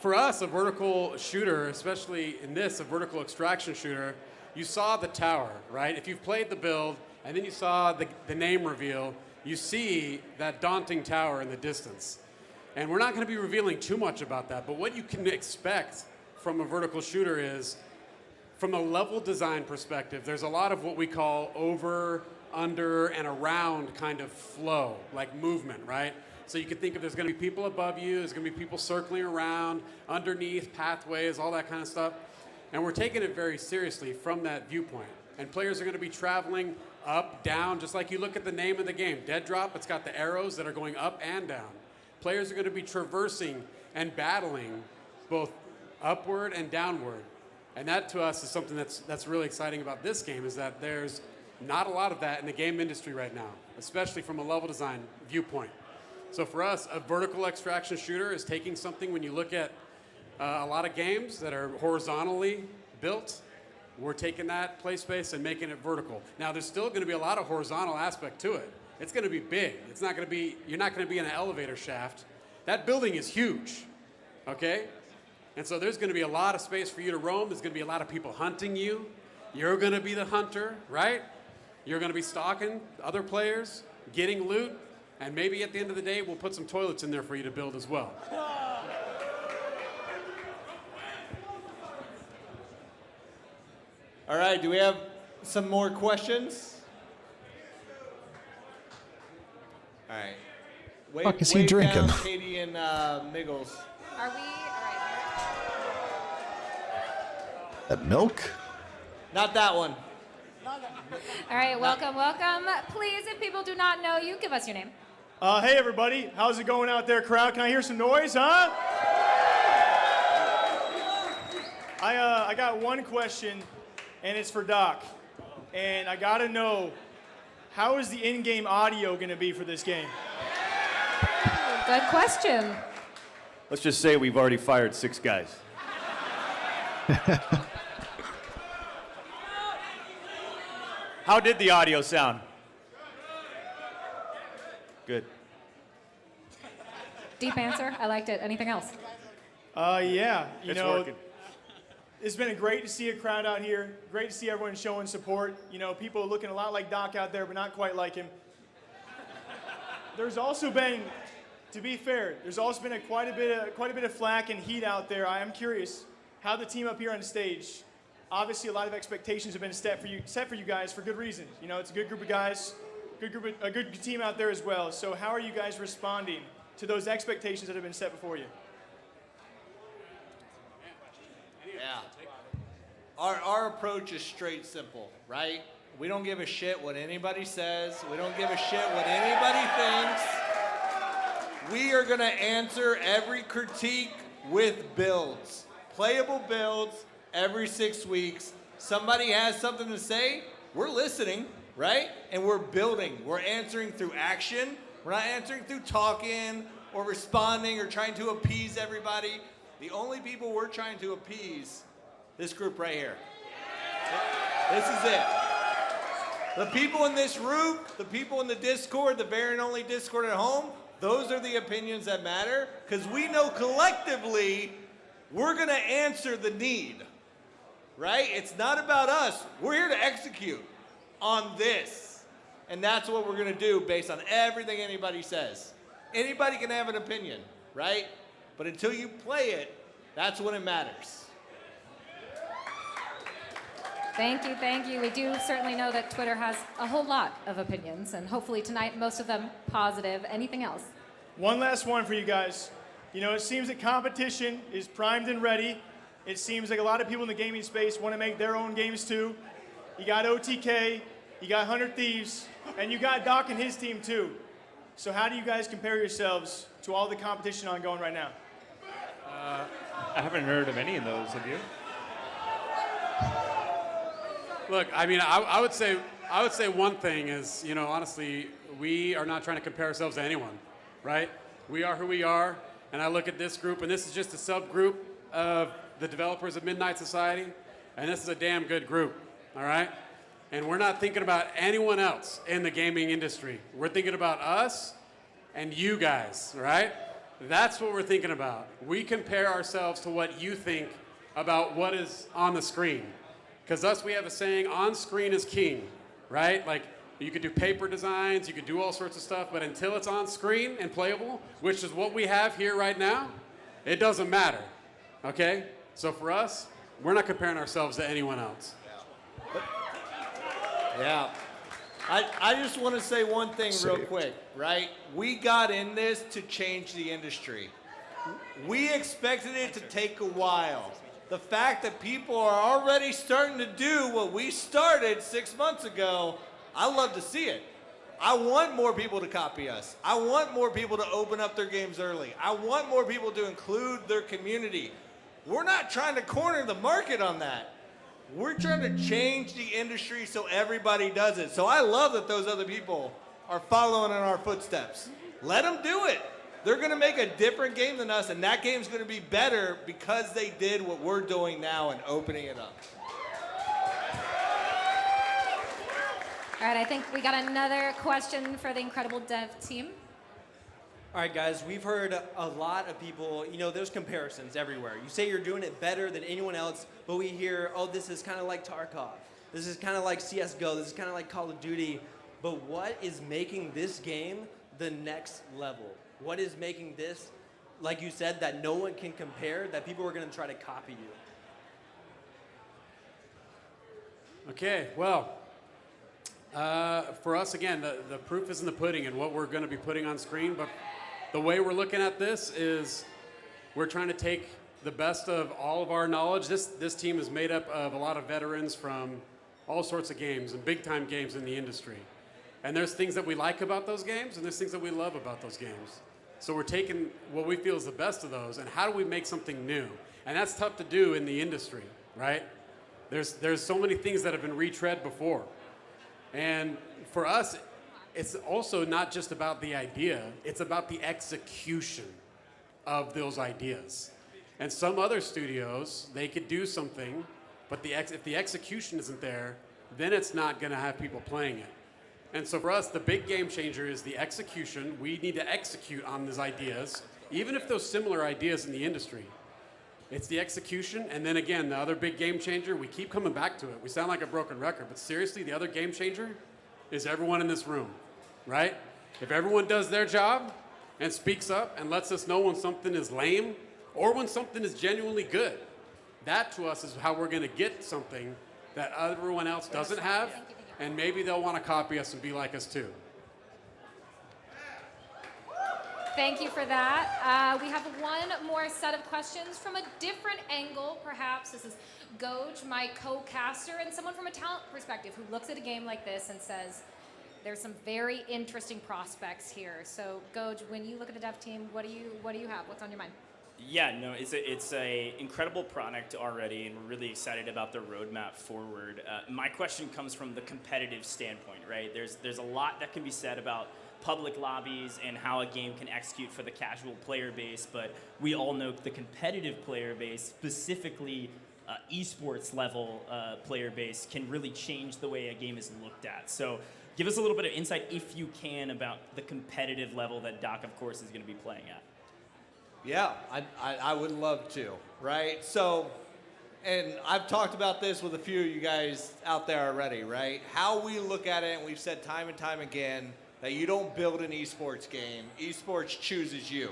for us, a vertical shooter, especially in this, a vertical extraction shooter, you saw the tower, right? If you've played the build and then you saw the name reveal, you see that daunting tower in the distance. And we're not going to be revealing too much about that, but what you can expect from a vertical shooter is, from a level design perspective, there's a lot of what we call over, under, and around kind of flow, like movement, right? So you can think of there's going to be people above you, there's going to be people circling around, underneath, pathways, all that kind of stuff. And we're taking it very seriously from that viewpoint. And players are going to be traveling up, down, just like you look at the name of the game. Dead Drop, it's got the arrows that are going up and down. Players are going to be traversing and battling both upward and downward. And that to us is something that's really exciting about this game, is that there's not a lot of that in the game industry right now, especially from a level design viewpoint. So for us, a vertical extraction shooter is taking something, when you look at a lot of games that are horizontally built, we're taking that play space and making it vertical. Now, there's still going to be a lot of horizontal aspect to it. It's going to be big. It's not going to be, you're not going to be in an elevator shaft. That building is huge, okay? And so there's going to be a lot of space for you to roam. There's going to be a lot of people hunting you. You're going to be the hunter, right? You're going to be stalking other players, getting loot, and maybe at the end of the day, we'll put some toilets in there for you to build as well. All right, do we have some more questions? All right. Fuck is he drinking? Down, Katie and Miggles. Are we? That milk? Not that one. All right, welcome, welcome. Please, if people do not know you, give us your name. Hey everybody, how's it going out there, crowd? Can I hear some noise, huh? I got one question, and it's for Doc. And I gotta know, how is the in-game audio gonna be for this game? Good question. Let's just say we've already fired 6 guys. How did the audio sound? Good. Deep answer. I liked it. Anything else? Yeah, It's working. It's been great to see a crowd out here. Great to see everyone showing support. People looking a lot like Doc out there, but not quite like him. There's also been, to be fair, there's also been quite a bit of flack and heat out there. I am curious how the team up here on the stage. Obviously, a lot of expectations have been set for you guys for good reason. It's a good group of guys, a good team out there as well. So how are you guys responding to those expectations that have been set before you? Yeah. Our approach is straight simple, right? We don't give a shit what anybody says. We don't give a shit what anybody thinks. We are going to answer every critique with builds. Playable builds every 6 weeks. Somebody has something to say, we're listening, right? And we're building. We're answering through action. We're not answering through talking or responding or trying to appease everybody. The only people we're trying to appease, this group right here. This is it. The people in this room, the people in the Discord, the variant-only Discord at home, those are the opinions that matter, because we know collectively we're going to answer the need, right? It's not about us. We're here to execute on this, and that's what we're going to do based on everything anybody says. Anybody can have an opinion, right? But until you play it, that's when it matters. Thank you, thank you. We do certainly know that Twitter has a whole lot of opinions, and hopefully tonight, most of them positive. Anything else? One last one for you guys. You know, it seems that competition is primed and ready. It seems like a lot of people in the gaming space want to make their own games too. You got OTK, you got 100 Thieves, and you got Doc and his team too. So how do you guys compare yourselves to all the competition ongoing right now? I haven't heard of any of those, have you? Look, I mean, I would say one thing is, you know, honestly, we are not trying to compare ourselves to anyone, right? We are who we are, and I look at this group, and this is just a subgroup of the developers of Midnight Society, and this is a damn good group, all right? And we're not thinking about anyone else in the gaming industry. We're thinking about us and you guys, right? That's what we're thinking about. We compare ourselves to what you think about what is on the screen. Because us, we have a saying, on screen is king, right? Like, you could do paper designs, you could do all sorts of stuff, but until it's on screen and playable, which is what we have here right now, it doesn't matter, okay? So for us, we're not comparing ourselves to anyone else. Yeah. I just want to say one thing real quick, right? We got in this to change the industry. We expected it to take a while. The fact that people are already starting to do what we started 6 months ago, I love to see it. I want more people to copy us. I want more people to open up their games early. I want more people to include their community. We're not trying to corner the market on that. We're trying to change the industry so everybody does it. So I love that those other people are following in our footsteps. Let them do it. They're going to make a different game than us, and that game's going to be better because they did what we're doing now and opening it up. All right, I think we got another question for the Incredible Dev team. All right, guys, we've heard a lot of people, you know, there's comparisons everywhere. You say you're doing it better than anyone else, but we hear, oh, this is kind of like Tarkov. This is kind of like CSGO. This is kind of like Call of Duty. But what is making this game the next level? What is making this, like you said, that no one can compare, that people are going to try to copy you? Okay, well, for us, again, the proof is in the pudding and what we're going to be putting on screen. But the way we're looking at this is we're trying to take the best of all of our knowledge. This team is made up of a lot of veterans from all sorts of games and big-time games in the industry. And there's things that we like about those games, and there's things that we love about those games. So we're taking what we feel is the best of those, and how do we make something new? And that's tough to do in the industry, right? There's so many things that have been retread before. And for us, it's also not just about the idea, it's about the execution of those ideas. And some other studios, they could do something, but if the execution isn't there, then it's not gonna have people playing it. And so for us, the big game changer is the execution. We need to execute on these ideas, even if those similar ideas in the industry. It's the execution, and then again, the other big game changer, we keep coming back to it. We sound like a broken record, but seriously, the other game changer is everyone in this room, right? If everyone does their job and speaks up and lets us know when something is lame or when something is genuinely good, that to us is how we're gonna get something that everyone else doesn't have, and maybe they'll wanna copy us and be like us too. Thank you for that. We have one more set of questions from a different angle, perhaps. This is Goj, my co-caster, and someone from a talent perspective who looks at a game like this and says, there's some very interesting prospects here. So, Goj, when you look at the dev team, what do you have? What's on your mind? Yeah, no, it's a incredible product already, and we're really excited about the roadmap forward. My question comes from the competitive standpoint, right? There's a lot that can be said about public lobbies and how a game can execute for the casual player base, but we all know the competitive player base, specifically esports level player base, can really change the way a game is looked at. So give us a little bit of insight, if you can, about the competitive level that Doc, of course, is going to be playing at. Yeah, I would love to, right? So, and I've talked about this with a few of you guys out there already, right? How we look at it, and we've said time and time again, that you don't build an esports game. Esports chooses you,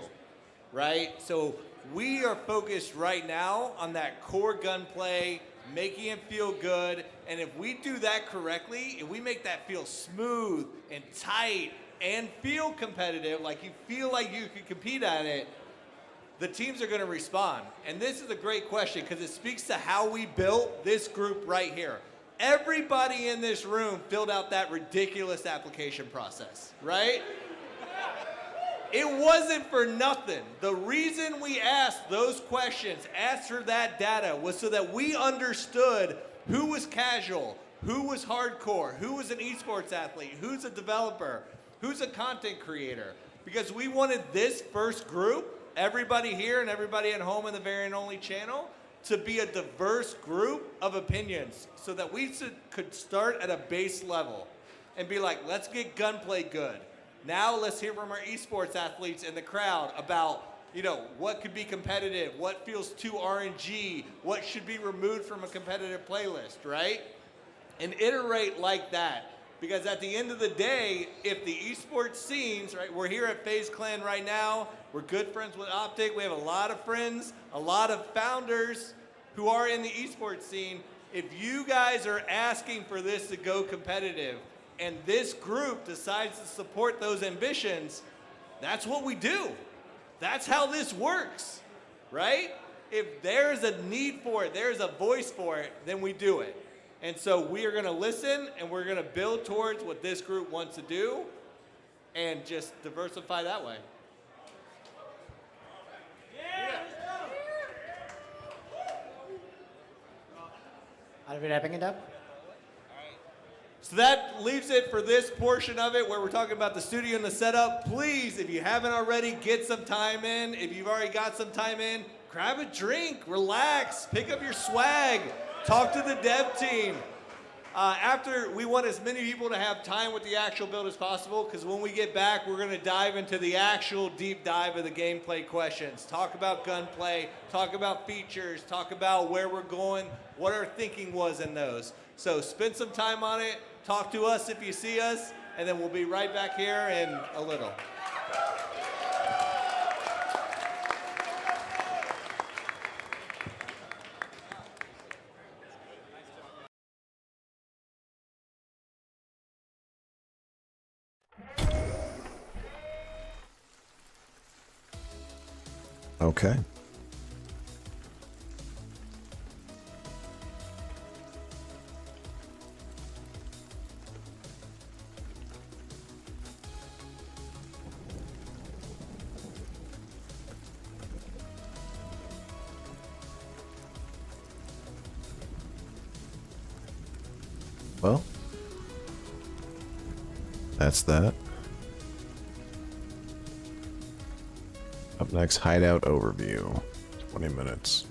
right? So we are focused right now on that core gunplay, making it feel good, and if we do that correctly, if we make that feel smooth and tight and feel competitive, like you feel like you can compete at it, the teams are going to respond. And this is a great question because it speaks to how we built this group right here. Everybody in this room filled out that ridiculous application process, right? It wasn't for nothing. The reason we asked those questions, asked for that data, was so that we understood who was casual, who was hardcore, who was an esports athlete, who's a developer, who's a content creator. Because we wanted this first group, everybody here and everybody at home in the Variant Only channel, to be a diverse group of opinions so that we could start at a base level and be like, let's get gunplay good. Now let's hear from our esports athletes in the crowd about, you know, what could be competitive, what feels too RNG, what should be removed from a competitive playlist, right? And iterate like that. Because at the end of the day, if the esports scenes, right, we're here at FaZe Clan right now, we're good friends with Optic, we have a lot of friends, a lot of founders who are in the esports scene. If you guys are asking for this to go competitive, and this group decides to support those ambitions, that's what we do. That's how this works, right? If there's a need for it, there's a voice for it, then we do it. And so we are going to listen, and we're going to build towards what this group wants to do, and just diversify that way. Are we wrapping it up? So that leaves it for this portion of it where we're talking about the studio and the setup. Please, if you haven't already, get some time in. If you've already got some time in, grab a drink, relax, pick up your swag, talk to the dev team. After, we want as many people to have time with the actual build as possible, because when we get back, we're going to dive into the actual deep dive of the gameplay questions. Talk about gunplay, talk about features, talk about where we're going, what our thinking was in those. So spend some time on it, talk to us if you see us, and then we'll be right back here in a little. Okay. Well, that's that. Up next, hideout overview. 20 minutes.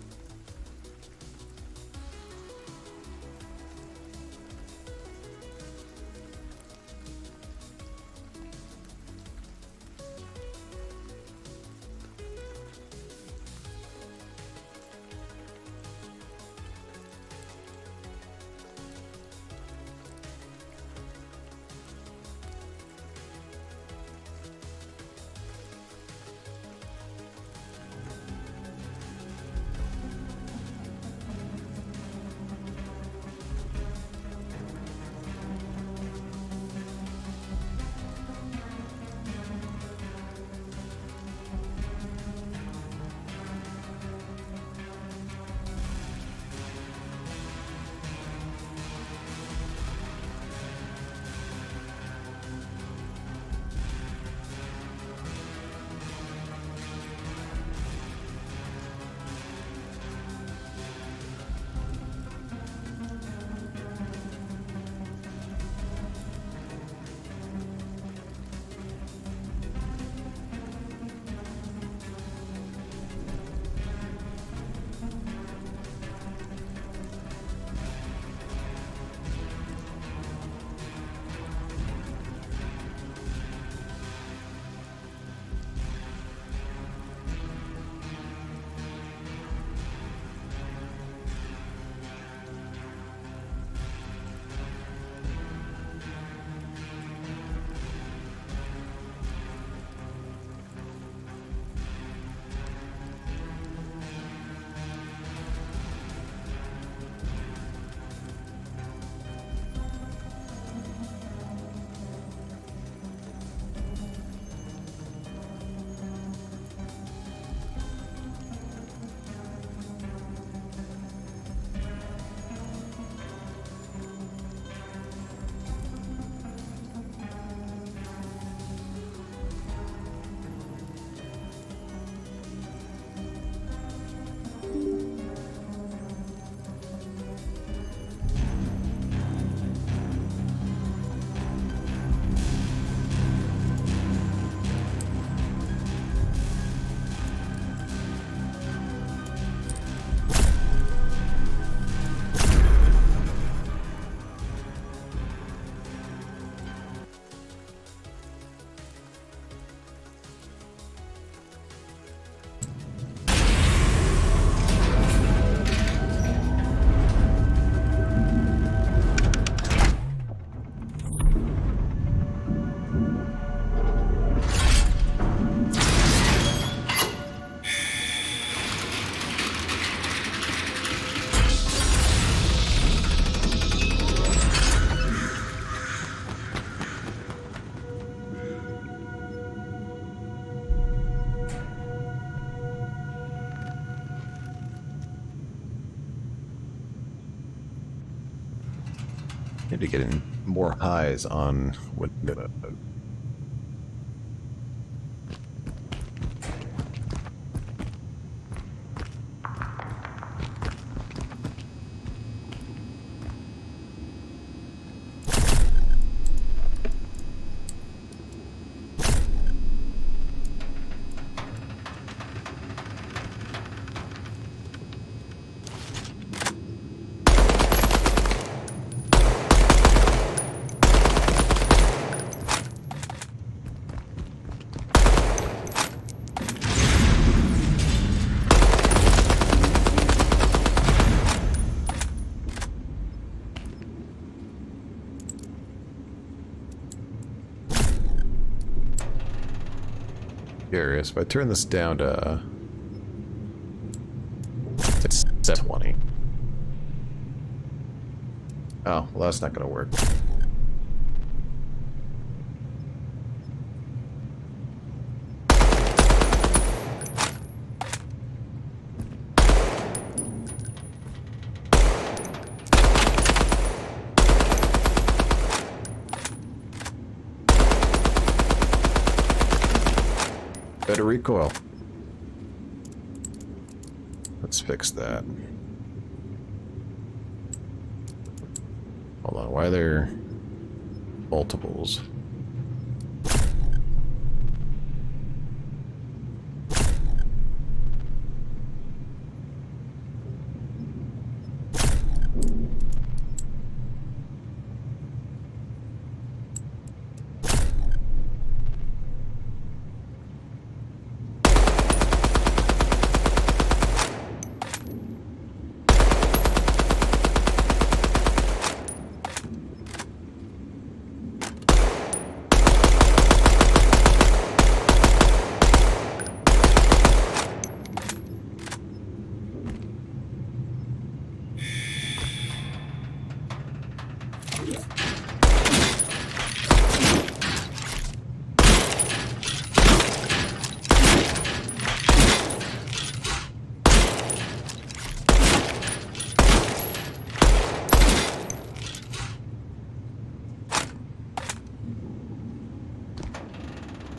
Need to get in more highs on window. Curious, if I turn this down to it's 720. Oh, well that's not gonna work. Better recoil. Let's fix that. Hold on, why are there multiples?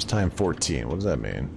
Time 14. What does that mean?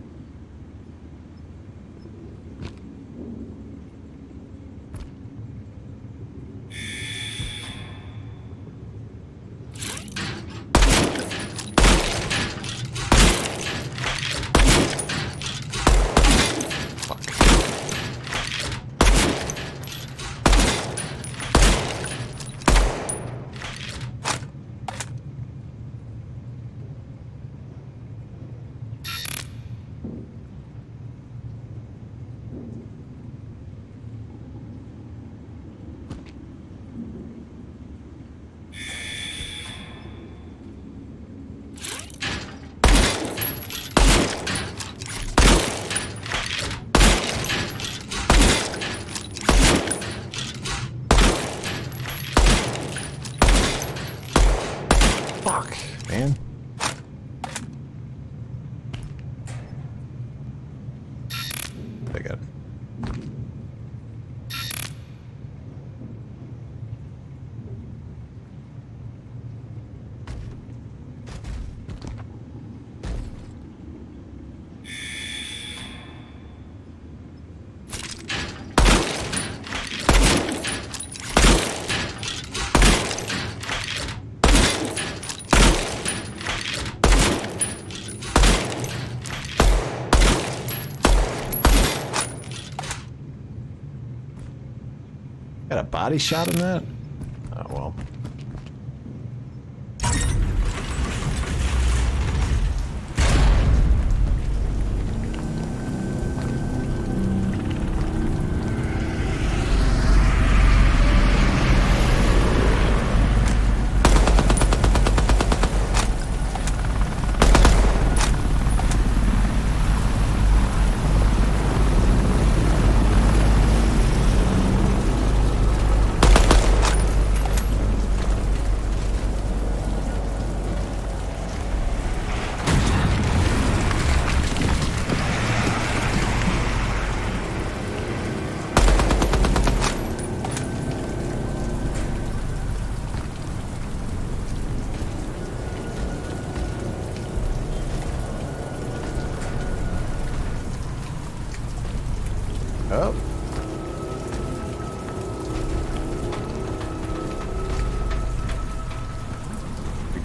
Fuck, man. I got it. Got a body shot in that? Oh well.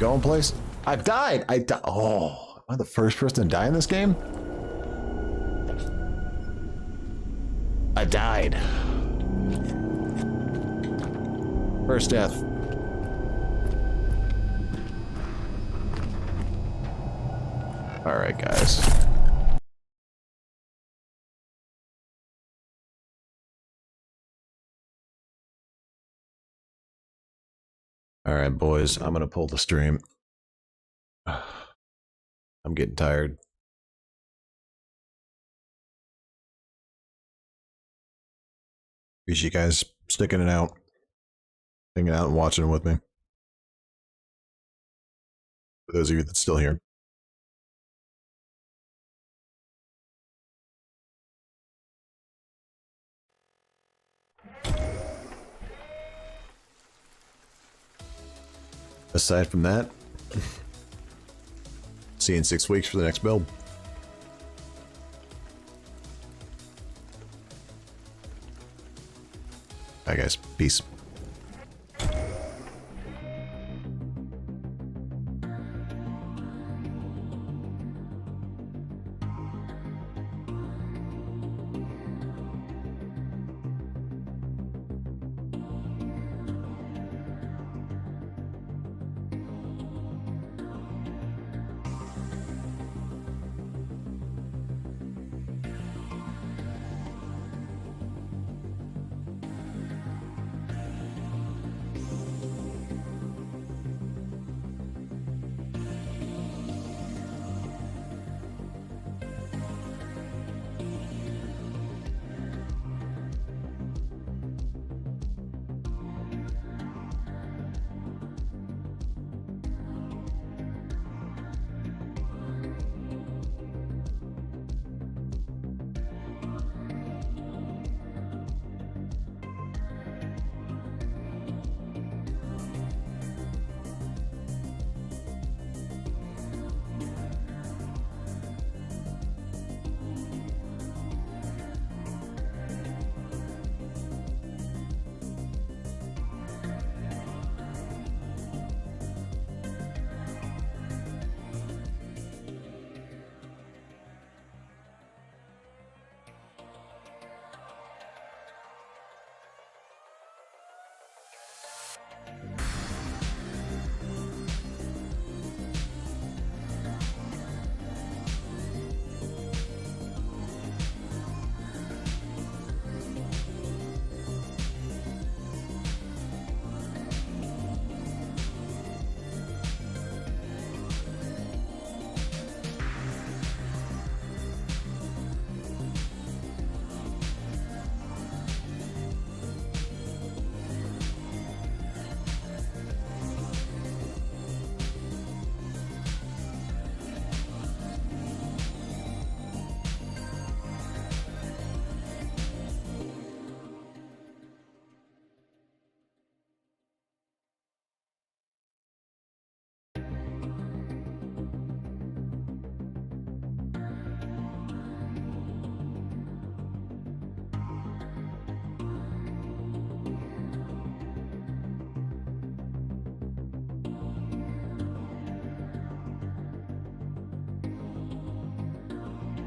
going place? I've died. Oh, am I the first person to die in this game? I died. First death. All right, guys. All right, boys, I'm going to pull the stream. I'm getting tired. Appreciate you guys sticking it out, hanging out and watching with me. For those of you that's still here. Aside from that, see you in 6 weeks for the next build. Bye guys, peace.